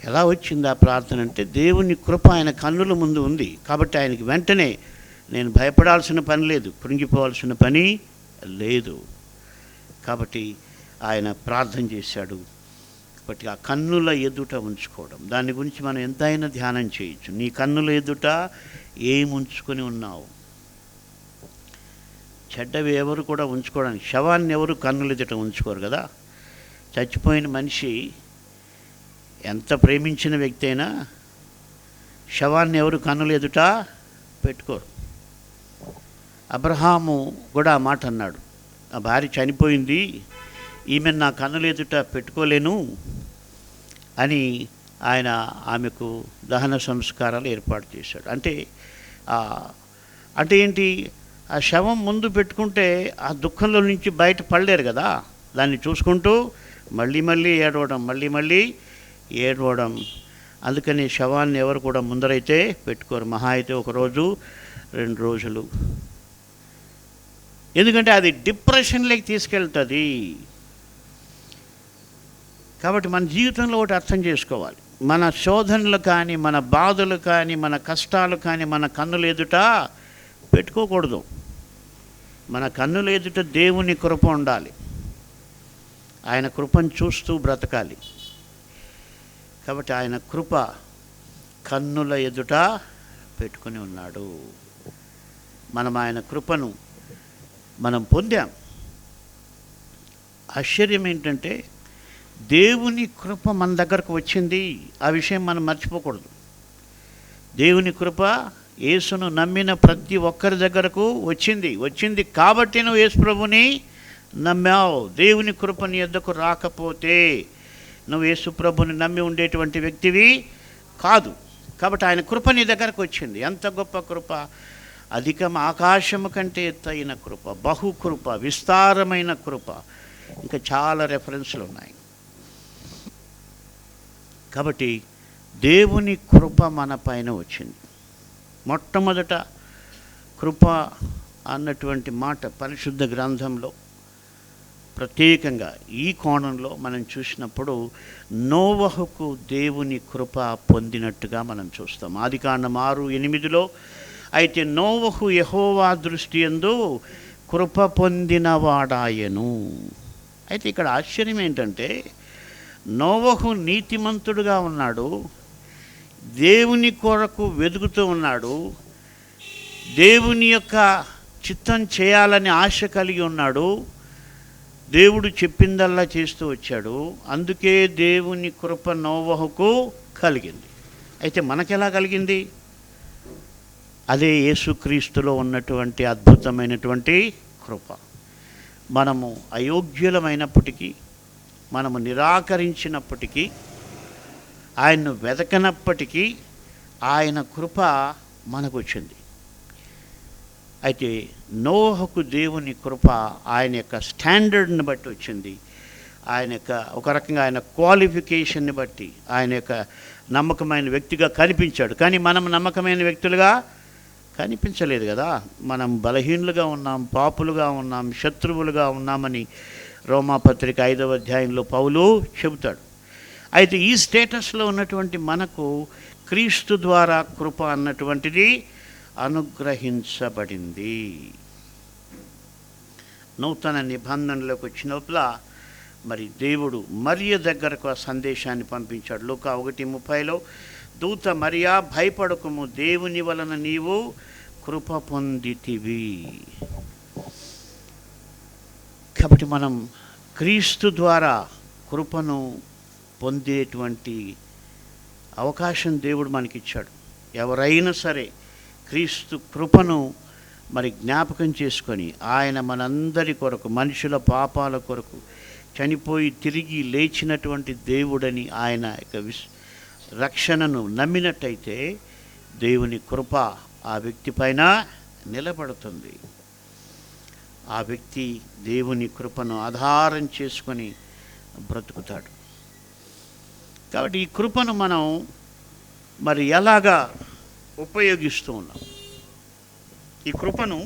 ఎలా వచ్చింది ఆ ప్రార్థన అంటే దేవుని కృప ఆయన కన్నుల ముందు ఉంది కాబట్టి ఆయనకి వెంటనే నేను భయపడాల్సిన పని లేదు, కృంగిపోవాల్సిన పని లేదు. కాబట్టి ఆయన ప్రార్థన చేశాడు. కాబట్టి ఆ కన్నుల ఎదుట ఉంచుకోవడం, దాని గురించి మనం ఎంతైనా ధ్యానం చేయొచ్చు. నీ కన్నుల ఎదుట ఏముంచుకొని ఉన్నావు? చెడ్డవి ఎవరు కూడా ఉంచుకోవడానికి, శవాన్ని ఎవరు కన్నుల ఎదుట ఉంచుకోరు కదా. చచ్చిపోయిన మనిషి ఎంత ప్రేమించిన వ్యక్తి అయినా శవాన్ని ఎవరు కన్నులు ఎదుట పెట్టుకోరు. అబ్రహాము కూడా ఆ మాట అన్నాడు, నా భార్య చనిపోయింది, ఈమెను నా కన్నుల ఎదుట పెట్టుకోలేను అని ఆయన ఆమెకు దహన సంస్కారాలు ఏర్పాటు చేశాడు. అంటే ఏంటి, ఆ శవం ముందు పెట్టుకుంటే ఆ దుఃఖంలో నుంచి బయట పడలేరు కదా, దాన్ని చూసుకుంటూ మళ్ళీ ఏడవడం. అందుకని శవాన్ని ఎవరు కూడా ముందరైతే పెట్టుకోరు, మహా అయితే 1 రోజు 2 రోజులు. ఎందుకంటే అది డిప్రెషన్లోకి తీసుకెళ్తుంది. కాబట్టి మన జీవితంలో ఒకటి అర్థం చేసుకోవాలి, మన శోధనలు కానీ, మన బాధలు కానీ, మన కష్టాలు కానీ మన కన్నుల ఎదుట పెట్టుకోకూడదు. మన కన్నుల ఎదుట దేవుని కృప ఉండాలి, ఆయన కృపను చూస్తూ బ్రతకాలి. కాబట్టి ఆయన కృప కన్నుల ఎదుట పెట్టుకుని ఉన్నాడు. మనం ఆయన కృపను మనం పొందాం. ఆశ్చర్యం ఏంటంటే దేవుని కృప మన దగ్గరకు వచ్చింది, ఆ విషయం మనం మర్చిపోకూడదు. దేవుని కృప యేసును నమ్మిన ప్రతి ఒక్కరి దగ్గరకు వచ్చింది కాబట్టి నువ్వు యేసు ప్రభుని నమ్మావు. దేవుని కృప నీ యొద్దకు రాకపోతే నువ్వు యేసు ప్రభుని నమ్మి ఉండేటువంటి వ్యక్తివి కాదు. కాబట్టి ఆయన కృప నీ దగ్గరకు వచ్చింది. ఎంత గొప్ప కృప! అధికం ఆకాశము కంటే ఎత్తైన కృప, బహుకృప, విస్తారమైన కృప, ఇంకా చాలా రెఫరెన్స్లు ఉన్నాయి. కాబట్టి దేవుని కృప మన పైన వచ్చింది. మొట్టమొదట కృప అన్నటువంటి మాట పరిశుద్ధ గ్రంథంలో ప్రత్యేకంగా ఈ కోణంలో మనం చూసినప్పుడు నోవహుకు దేవుని కృప పొందినట్టుగా మనం చూస్తాం. ఆదికాండం 6:8 అయితే నోవహు యెహోవా దృష్టి యందు కృప పొందినవాడాయను. అయితే ఇక్కడ ఆశ్చర్యం ఏంటంటే నోవహు నీతిమంతుడుగా ఉన్నాడు, దేవుని కొరకు వెతుకుతూ ఉన్నాడు, దేవుని యొక్క చిత్తం చేయాలని ఆశ కలిగి ఉన్నాడు, దేవుడు చెప్పిందల్లా చేస్తూ వచ్చాడు. అందుకే దేవుని కృప నోవహుకు కలిగింది. అయితే మనకెలా కలిగింది? అదే యేసుక్రీస్తులో ఉన్నటువంటి అద్భుతమైనటువంటి కృప. మనము అయోగ్యులమైనప్పటికీ, మనము నిరాకరించినప్పటికీ, ఆయన్ను వెతకనప్పటికీ ఆయన కృప మనకు వచ్చింది. అయితే నోవహుకు దేవుని కృప ఆయన యొక్క స్టాండర్డ్ని బట్టి వచ్చింది. ఆయన యొక్క ఒక రకంగా ఆయన క్వాలిఫికేషన్ని బట్టి ఆయన యొక్క నమ్మకమైన వ్యక్తిగా కనిపించాడు. కానీ మనం నమ్మకమైన వ్యక్తులుగా కనిపించలేదు కదా. మనం బలహీనులుగా ఉన్నాం, పాపులుగా ఉన్నాం, శత్రువులుగా ఉన్నామని రోమాపత్రిక 5వ అధ్యాయంలో పౌలు చెబుతాడు. అయితే ఈ స్టేటస్లో ఉన్నటువంటి మనకు క్రీస్తు ద్వారా కృప అన్నటువంటిది అనుగ్రహించబడింది. నూతన నిబంధనలోకి వచ్చినప్పుడు మరి దేవుడు మరియ దగ్గరకు ఆ సందేశాన్ని పంపించాడు. లూకా 1:30 దూత మరియా భయపడకుము, దేవుని వలన నీవు కృప పొందితివి. కాబట్టి మనం క్రీస్తు ద్వారా కృపను పొందేటువంటి అవకాశం దేవుడు మనకిచ్చాడు. ఎవరైనా సరే క్రీస్తు కృపను మరి జ్ఞాపకం చేసుకొని ఆయన మనందరి కొరకు, మనుషుల పాపాల కొరకు చనిపోయి తిరిగి లేచినటువంటి దేవుడని ఆయన యొక్క రక్షణను నమ్మినట్టయితే దేవుని కృప ఆ వ్యక్తి పైన నిలబడుతుంది. ఆ వ్యక్తి దేవుని కృపను ఆధారం చేసుకొని బ్రతుకుతాడు. కాబట్టి ఈ కృపను మనం మరి ఎలాగా ఉపయోగిస్తూ ఉన్నాం? ఈ కృపను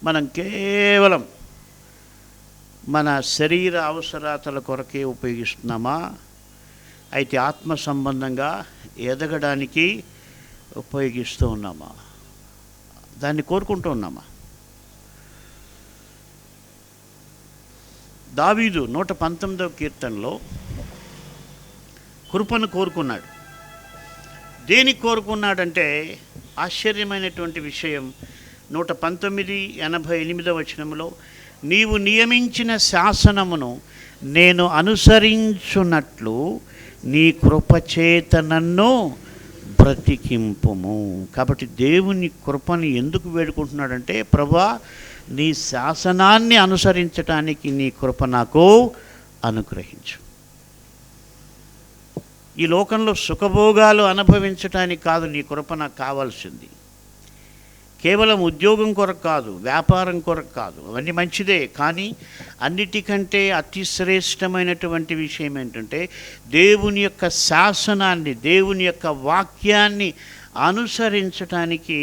మనం కేవలం మన శరీర అవసరాల కొరకే ఉపయోగిస్తున్నామా? అయితే ఆత్మ సంబంధంగా ఎదగడానికి ఉపయోగిస్తూ ఉన్నామా? దాన్ని కోరుకుంటూ ఉన్నామా? దావీదు 119వ కీర్తనలో కృపను కోరుకున్నాడు. దేనికి కోరుకున్నాడంటే ఆశ్చర్యమైనటువంటి విషయం 119:88 నీవు నియమించిన శాసనమును నేను అనుసరించున్నట్లు నీ కృపచేత నన్ను బ్రతికింపుము. కాబట్టి దేవుని కృపని ఎందుకు వేడుకుంటున్నాడంటే, ప్రభువా నీ శాసనాన్ని అనుసరించటానికి నీ కృప నాకు అనుగ్రహించు. ఈ లోకంలో సుఖభోగాలు అనుభవించటానికి కాదు నీ కృప నాకు కావాల్సింది. కేవలం ఉద్యోగం కొరకు కాదు, వ్యాపారం కొరకు కాదు, అవన్నీ మంచిదే. కానీ అన్నిటికంటే అతి శ్రేష్టమైనటువంటి విషయం ఏంటంటే, దేవుని యొక్క శాసనాన్ని, దేవుని యొక్క వాక్యాన్ని అనుసరించటానికి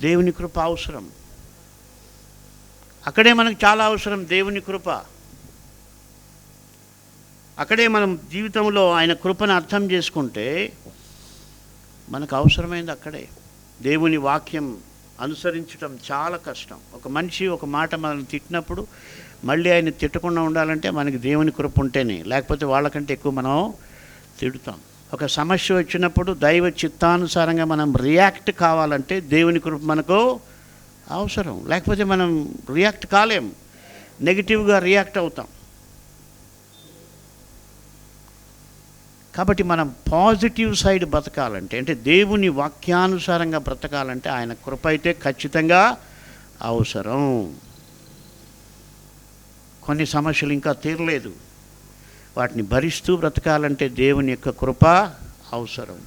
దేవుని కృప అవసరం. అక్కడే మనకు చాలా అవసరం దేవుని కృప. అక్కడే మనం జీవితంలో ఆయన కృపను అర్థం చేసుకుంటే మనకు అవసరమైంది అక్కడే. దేవుని వాక్యం అనుసరించడం చాలా కష్టం. ఒక మనిషి ఒక మాట మనల్ని తిట్టినప్పుడు మళ్ళీ ఆయన తిట్టకుండా ఉండాలంటే మనకి దేవుని కృప ఉంటేనే, లేకపోతే వాళ్ళకంటే ఎక్కువ మనం తిడుతాం. ఒక సమస్య వచ్చినప్పుడు దైవ చిత్తానుసారంగా మనం రియాక్ట్ కావాలంటే దేవుని కృప మనకు అవసరం. లేకపోతే మనం రియాక్ట్ కాలేం, నెగిటివ్గా రియాక్ట్ అవుతాం. కాబట్టి మనం పాజిటివ్ సైడ్ బ్రతకాలంటే, అంటే దేవుని వాక్యానుసారంగా బ్రతకాలంటే ఆయన కృప అయితే ఖచ్చితంగా అవసరం. కొన్ని సమస్యలు ఇంకా తీరలేదు, వాటిని భరిస్తూ బ్రతకాలంటే దేవుని యొక్క కృప అవసరం.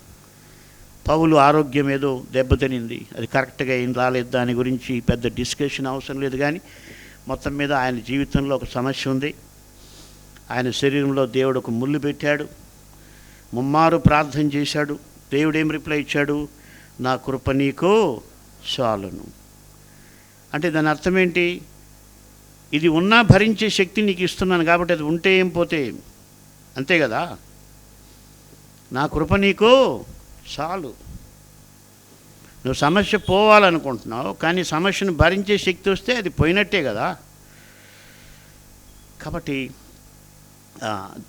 పౌలు ఆరోగ్యం ఏదో దెబ్బతినింది, అది కరెక్ట్గా ఏం రాలేదు, దాని గురించి పెద్ద డిస్కషన్ అవసరం లేదు. కానీ మొత్తం మీద ఆయన జీవితంలో ఒక సమస్య ఉంది. ఆయన శరీరంలో దేవుడు ఒక ముళ్ళు పెట్టాడు. ముమ్మారు ప్రార్థన చేశాడు. దేవుడు ఏం రిప్లై ఇచ్చాడు? నా కృప నీకు చాలును. అంటే దాని అర్థం ఏంటి? ఇది ఉన్నా భరించే శక్తి నీకు ఇస్తున్నాను కాబట్టి అది ఉంటే ఏం పోతే ఏం, అంతే కదా. నా కృప నీకు చాలు. నువ్వు సమస్య పోవాలనుకుంటున్నావు, కానీ సమస్యను భరించే శక్తి వస్తే అది పోయినట్టే కదా. కాబట్టి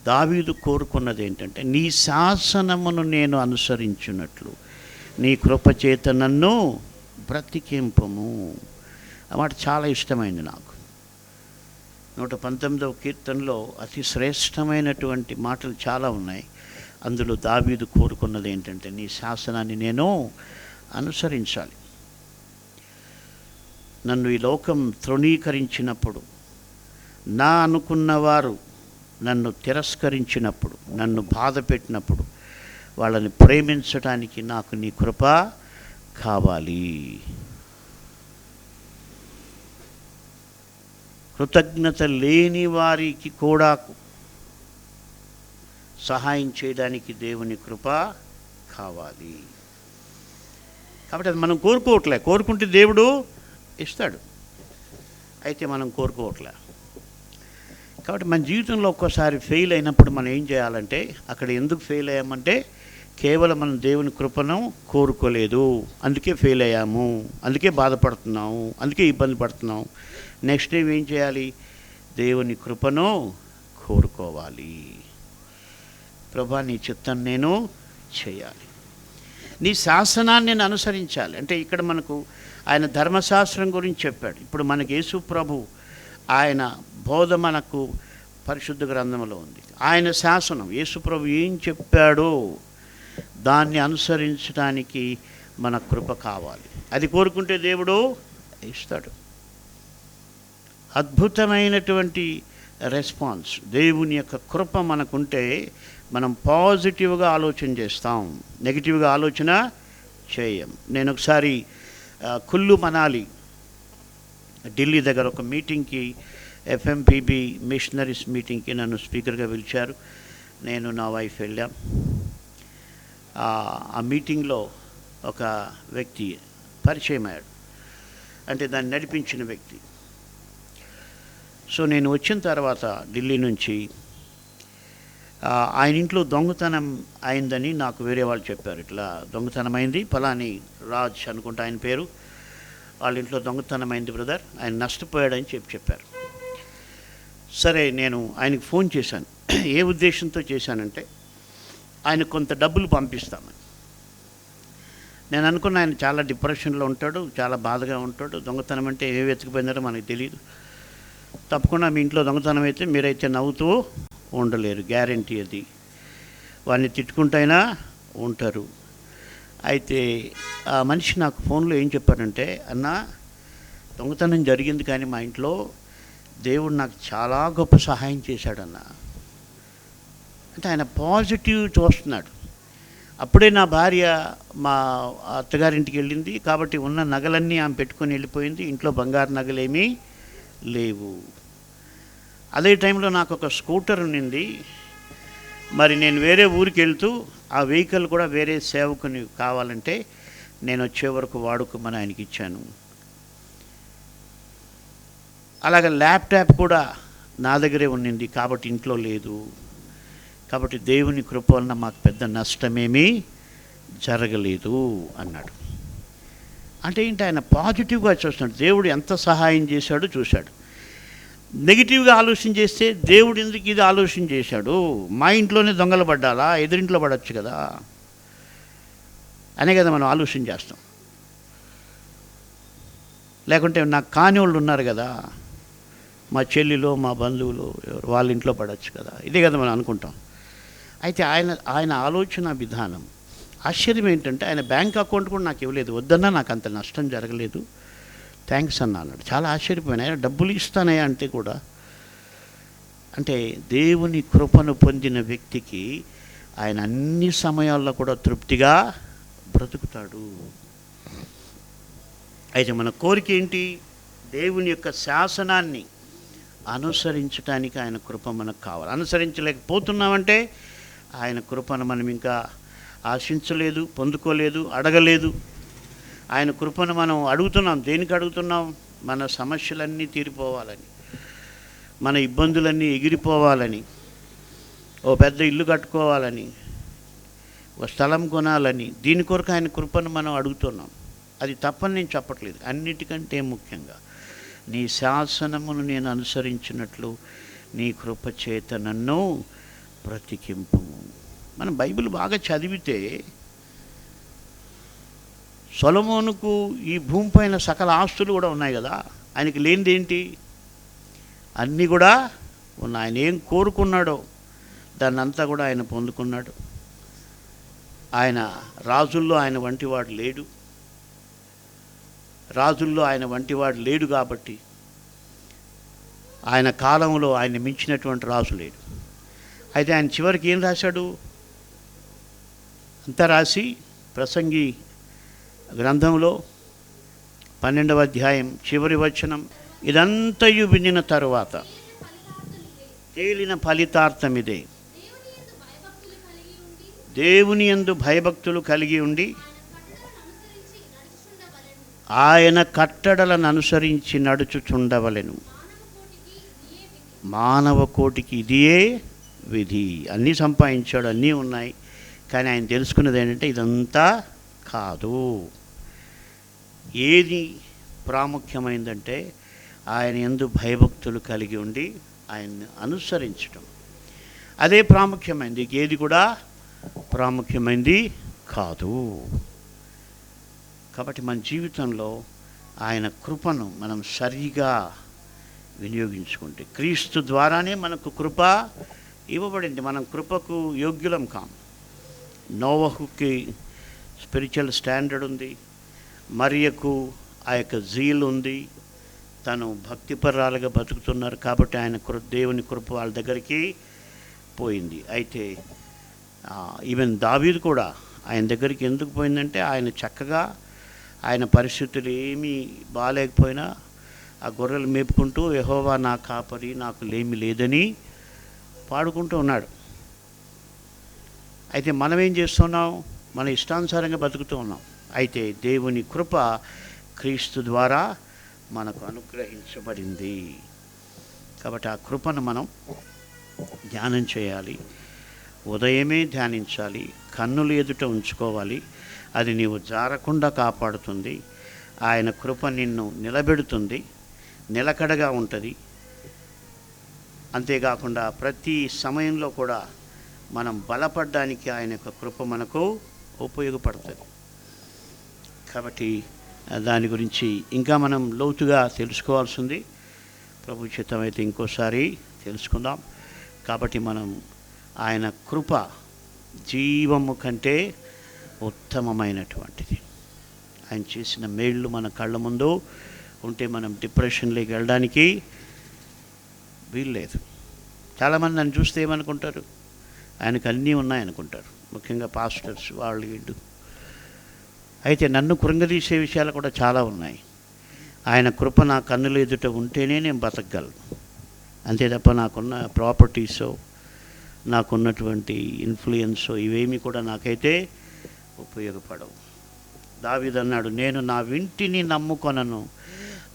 దావీదు కోరుకున్నది ఏంటంటే, నీ శాసనమును నేను అనుసరించున్నట్లు నీ కృపచేత నన్ను బ్రతికింపుము. ఆ మాట చాలా ఇష్టమైంది నాకు. 119వ కీర్తనలో అతి శ్రేష్టమైనటువంటి మాటలు చాలా ఉన్నాయి. అందులో దావీదు కోరుకున్నది ఏంటంటే, నీ శాసనాన్ని నేను అనుసరించాలి. నన్ను ఈ లోకం తృణీకరించినప్పుడు, నా అనుకున్నవారు నన్ను తిరస్కరించినప్పుడు, నన్ను బాధ పెట్టినప్పుడు వాళ్ళని ప్రేమించడానికి నాకు నీ కృప కావాలి. కృతజ్ఞత లేని వారికి కూడా సహాయం చేయడానికి దేవుని కృప కావాలి. కాబట్టి అది మనం కోరుకోవట్లే. కోరుకుంటే దేవుడు ఇస్తాడు, అయితే మనం కోరుకోవట్లే. కాబట్టి మన జీవితంలో ఒక్కోసారి ఫెయిల్ అయినప్పుడు మనం ఏం చేయాలంటే, అక్కడ ఎందుకు ఫెయిల్ అయ్యామంటే కేవలం మనం దేవుని కృపను కోరుకోలేదు, అందుకే ఫెయిల్ అయ్యాము, అందుకే బాధపడుతున్నాము, అందుకే ఇబ్బంది పడుతున్నాం. నెక్స్ట్ టైం ఏం చేయాలి? దేవుని కృపను కోరుకోవాలి. ప్రభా నీ చిత్తం నేను చేయాలి, నీ శాసనాన్ని నేను అనుసరించాలి. అంటే ఇక్కడ మనకు ఆయన ధర్మశాస్త్రం గురించి చెప్పాడు. ఇప్పుడు మనకి యేసు ప్రభు ఆయన బోధ మనకు పరిశుద్ధ గ్రంథంలో ఉంది. ఆయన శాసనం యేసు ప్రభు ఏం చెప్పాడో దాన్ని అనుసరించడానికి మన కృప కావాలి. అది కోరుకుంటే దేవుడు ఇస్తాడు. అద్భుతమైనటువంటి రెస్పాన్స్. దేవుని యొక్క కృప మనకుంటే మనం పాజిటివ్గా ఆలోచన చేస్తాం, నెగిటివ్గా ఆలోచన చేయం. నేను ఒకసారి కుల్లు మనాలి ఢిల్లీ దగ్గర ఒక మీటింగ్కి, ఎఫ్ఎంపిబి మిషనరీస్ మీటింగ్కి నన్ను స్పీకర్గా పిలిచారు. నేను నా వైఫ్ వెళ్ళాం. ఆ మీటింగ్లో ఒక వ్యక్తి పరిచయం అయ్యాడు, అంటే దాన్ని నడిపించిన వ్యక్తి. సో నేను వచ్చిన తర్వాత ఢిల్లీ నుంచి ఆయన ఇంట్లో దొంగతనం అయిందని నాకు వేరే వాళ్ళు చెప్పారు. ఇట్లా దొంగతనం అయింది, ఫలాని రాజ్ అనుకుంటా ఆయన పేరు, వాళ్ళ ఇంట్లో దొంగతనం అయింది బ్రదర్, ఆయన నష్టపోయాడని చెప్పారు. సరే నేను ఆయనకు ఫోన్ చేశాను. ఏ ఉద్దేశంతో చేశానంటే, ఆయన కొంత డబ్బులు పంపిస్తామని. నేను అనుకున్న ఆయన చాలా డిప్రెషన్లో ఉంటాడు, చాలా బాధగా ఉంటాడు. దొంగతనం అంటే ఏ వెతికిపోయిందో మనకు తెలియదు. తప్పకుండా మీ ఇంట్లో దొంగతనం అయితే మీరైతే నవ్వుతూ ఉండలేరు, గ్యారంటీ అది. వాడిని తిట్టుకుంటైనా ఉంటారు. అయితే ఆ మనిషి నాకు ఫోన్లో ఏం చెప్పాడంటే, అన్న దొంగతనం జరిగింది కానీ మా ఇంట్లో దేవుడు నాకు చాలా గొప్ప సహాయం చేశాడన్న. అంటే ఆయన పాజిటివ్ చూస్తున్నాడు. అప్పుడే నా భార్య మా అత్తగారింటికి వెళ్ళింది కాబట్టి ఉన్న నగలన్నీ ఆమె పెట్టుకొని వెళ్ళిపోయింది. ఇంట్లో బంగారు నగలేమీ లేవు. అదే టైంలో నాకు ఒక స్కూటర్ ఉన్నింది. మరి నేను వేరే ఊరికి వెళ్తూ ఆ వెహికల్ కూడా వేరే సేవకుని కావాలంటే నేను వచ్చే వరకు వాడుకోమని ఆయనకి ఇచ్చాను. అలాగే ల్యాప్టాప్ కూడా నా దగ్గరే ఉన్నింది కాబట్టి ఇంట్లో లేదు. కాబట్టి దేవుని కృప వలన మాకు పెద్ద నష్టమేమీ జరగలేదు అన్నాడు. అంటే ఏంటి, ఆయన పాజిటివ్గా చూస్తున్నాడు. దేవుడు ఎంత సహాయం చేశాడో చూశాడు. నెగిటివ్గా ఆలోచన చేస్తే దేవుడు ఎందుకు ఇది ఆలోచన చేశాడు, మా ఇంట్లోనే దొంగలు పడ్డాలా, ఎదురింట్లో పడవచ్చు కదా అనే కదా మనం ఆలోచన చేస్తాం. లేకుంటే నాకు కాని వాళ్ళు ఉన్నారు కదా, మా చెల్లిలో మా బంధువులు వాళ్ళ ఇంట్లో పడవచ్చు కదా, ఇదే కదా మనం అనుకుంటాం. అయితే ఆయన ఆలోచన విధానం ఆశ్చర్యం ఏంటంటే, ఆయన బ్యాంక్ అకౌంట్ కూడా నాకు ఇవ్వలేదు. వద్దన్నా నాకు అంత నష్టం జరగలేదు, థ్యాంక్స్ అన్నా అన్నాడు. చాలా ఆశ్చర్యపోయినా. డబ్బులు ఇస్తానయ్యా అంటే కూడా, అంటే దేవుని కృపను పొందిన వ్యక్తికి ఆయన అన్ని సమయాల్లో కూడా తృప్తిగా బ్రతుకుతాడు. అయితే మన కోరిక ఏంటి, దేవుని యొక్క శాసనాన్ని అనుసరించడానికి ఆయన కృప మనకు కావాలి. అనుసరించలేకపోతున్నామంటే ఆయన కృపను మనం ఇంకా ఆశించలేదు, పొందుకోలేదు, అడగలేదు. ఆయన కృపను మనం అడుగుతున్నాం. దేనికి అడుగుతున్నాం? మన సమస్యలన్నీ తీరిపోవాలని, మన ఇబ్బందులన్నీ ఎగిరిపోవాలని, ఓ పెద్ద ఇల్లు కట్టుకోవాలని, ఒక స్థలం కొనాలని, దీని కొరకు ఆయన కృపను మనం అడుగుతున్నాం. అది తప్పని నేను చెప్పట్లేదు. అన్నిటికంటే ముఖ్యంగా నీ శాసనమును నేను అనుసరించినట్లు నీ కృప చేత నన్ను బ్రతికింపు. మనం బైబిల్ బాగా చదివితే సొలొమోనుకు ఈ భూమిపైన సకల ఆస్తులు కూడా ఉన్నాయి కదా, ఆయనకి లేనిది ఏంటి? అన్నీ కూడా ఉన్నాయి. ఆయన ఏం కోరుకున్నాడో దాన్ని అంతా కూడా ఆయన పొందుకున్నాడు. ఆయన రాజుల్లో ఆయన వంటివాడు లేడు. రాజుల్లో ఆయన వంటివాడు లేడు కాబట్టి ఆయన కాలంలో ఆయన మించినటువంటి రాజు లేడు. అయితే ఆయన చివరికి ఏం రాశాడు? అంతా రాసి ప్రసంగి గ్రంథంలో 12వ అధ్యాయం చివరి వచనం, ఇదంతయు వినిన తరువాత తేలిన ఫలితార్థం ఇదే, దేవుని యందు భయభక్తులు కలిగి ఉండి ఆయన కట్టడలను అనుసరించి నడుచుచుండవలెను. మానవ కోటికి ఇదియే విధి. అన్నీ సంపాదించాడు, అన్నీ ఉన్నాయి, కానీ ఆయన తెలుసుకున్నది ఏంటంటే ఇదంతా కాదు. ఏది ప్రాముఖ్యమైందంటే ఆయన యందు భయభక్తులు కలిగి ఉండి ఆయన్ని అనుసరించడం, అదే ప్రాముఖ్యమైంది. ఏది కూడా ప్రాముఖ్యమైంది కాదు. కాబట్టి మన జీవితంలో ఆయన కృపను మనం సరిగా వినియోగించుకుంటే, క్రీస్తు ద్వారానే మనకు కృప ఇవ్వబడింది. మనం కృపకు యోగ్యులం కాం. నోవహుకి స్పిరిచువల్ స్టాండర్డ్ ఉంది, మరియకు ఆ యొక్క జీల్ ఉంది, తను భక్తిపరాలుగా బతుకుతున్నారు కాబట్టి ఆయన దేవుని కృప వాళ్ళ దగ్గరికి పోయింది. అయితే ఈవెన్ దావీదు కూడా ఆయన దగ్గరికి ఎందుకు పోయిందంటే, ఆయన చక్కగా ఆయన పరిస్థితులు ఏమీ బాగాలేకపోయినా ఆ గొర్రెలు మేపుకుంటూ యెహోవా నా కాపరి నాకు లేమి లేదని పాడుకుంటూ ఉన్నాడు. అయితే మనం ఏం చేస్తున్నాం? మన ఇష్టానుసారంగా బతుకుతూ ఉన్నాం. అయితే దేవుని కృప క్రీస్తు ద్వారా మనకు అనుగ్రహించబడింది. కాబట్టి ఆ కృపను మనం ధ్యానం చేయాలి, ఉదయమే ధ్యానించాలి, కన్నులు ఎదుట ఉంచుకోవాలి. అది నీవు జారకుండా కాపాడుతుంది. ఆయన కృప నిన్ను నిలబెడుతుంది, నిలకడగా ఉంటుంది. అంతేకాకుండా ప్రతి సమయంలో కూడా మనం బలపడడానికి ఆయన యొక్క కృప మనకు ఉపయోగపడుతుంది. కాబట్టి దాని గురించి ఇంకా మనం లోతుగా తెలుసుకోవాల్సింది. ప్రభు చిత్తమైతే ఇంకోసారి తెలుసుకుందాం. కాబట్టి మనం ఆయన కృప జీవము కంటే ఉత్తమమైనటువంటిది. ఆయన చేసిన మేళ్ళు మన కళ్ళ ముందు ఉంటే మనం డిప్రెషన్లోకి వెళ్ళడానికి వీల్లేదు. చాలామంది నన్ను చూస్తే ఏమనుకుంటారు, ఆయనకు అన్నీ ఉన్నాయనుకుంటారు, ముఖ్యంగా పాస్టర్స్ వాళ్ళు వీళ్ళు. అయితే నన్ను కృంగదీసే విషయాలు కూడా చాలా ఉన్నాయి. ఆయన కృప నా కన్నుల ఎదుట ఉంటేనే నేను బతకగలను. అంతే తప్ప నాకున్న ప్రాపర్టీసో నాకున్నటువంటి ఇన్ఫ్లుయెన్సో ఇవేమీ కూడా నాకైతే ఉపయోగపడవు. దావీదు అన్నాడు, నేను నా వింటిని నమ్ముకొనను,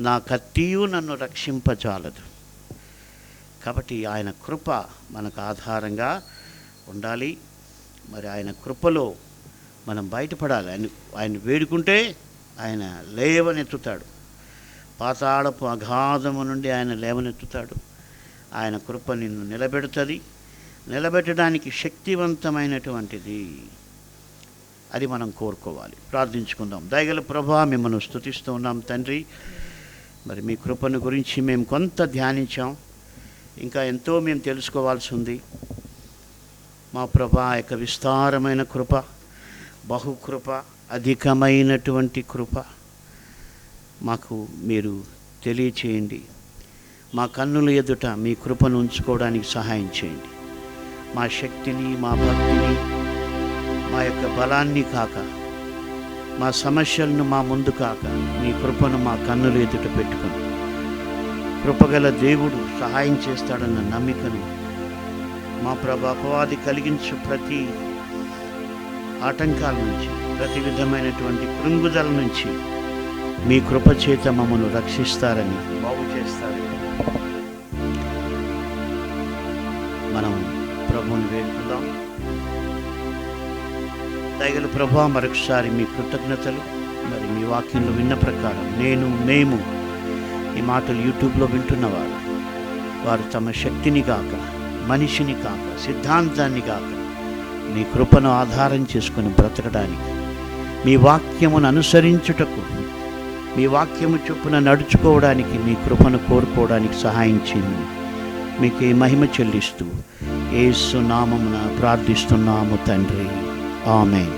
నా కత్తియు నన్ను రక్షింపజాలదు. కాబట్టి ఆయన కృప మనకు ఆధారంగా ఉండాలి. మరి ఆయన కృపలో మనం బయటపడాలి. ఆయన వేడుకుంటే ఆయన లేవనెత్తుతాడు. పాతాళపు అగాధము నుండి ఆయన లేవనెత్తుతాడు. ఆయన కృప నిన్ను నిలబెడుతుంది. నిలబెట్టడానికి శక్తివంతమైనటువంటిది. అది మనం కోరుకోవాలి. ప్రార్థించుకుందాం. దయగల ప్రభువా, మిమ్మల్ని స్తుతిస్తూ ఉన్నాం తండ్రి. మరి మీ కృపను గురించి మేము కొంత ధ్యానించాం, ఇంకా ఎంతో మేము తెలుసుకోవాల్సి ఉంది. మా ప్రభా యొక్క విస్తారమైన కృప, బహుకృప, అధికమైనటువంటి కృప మాకు మీరు తెలియచేయండి. మా కన్నుల ఎదుట మీ కృపను ఉంచుకోవడానికి సహాయం చేయండి. మా శక్తిని, మా భక్తిని, మా యొక్క బలాన్ని కాక, మా సమస్యలను మా ముందు కాక, మీ కృపను మా కన్నుల ఎదుట పెట్టుకుని, కృపగల దేవుడు సహాయం చేస్తాడన్న నమ్మికను మా ప్రభు అపవాది కలిగించు ప్రతి ఆటంకాల నుంచి, ప్రతి విధమైనటువంటి కృంగుదల నుంచి మీ కృప చేత మమ్మల్ని రక్షిస్తారని, బాగు చేస్తారని మనం ప్రభువుని వేడుకుందాం. దయగల ప్రభువా, మరొకసారి మీ కృతజ్ఞతలు. మరి మీ వాక్యంలో విన్న ప్రకారం మేము ఈ మాటలు యూట్యూబ్లో వింటున్నవారు, వారు తమ శక్తిని కాక, మనిషిని కాక, సిద్ధాంతాన్ని కాక, మీ కృపను ఆధారం చేసుకుని బ్రతకడానికి, మీ వాక్యమును అనుసరించుటకు, మీ వాక్యము చొప్పున నడుచుకోవడానికి, మీ కృపను కోరుకోవడానికి సహాయం చేయమని మీకే మహిమ చెల్లిస్తూ యేసు నామమున ప్రార్థిస్తున్నాము తండ్రి. ఆమేన్.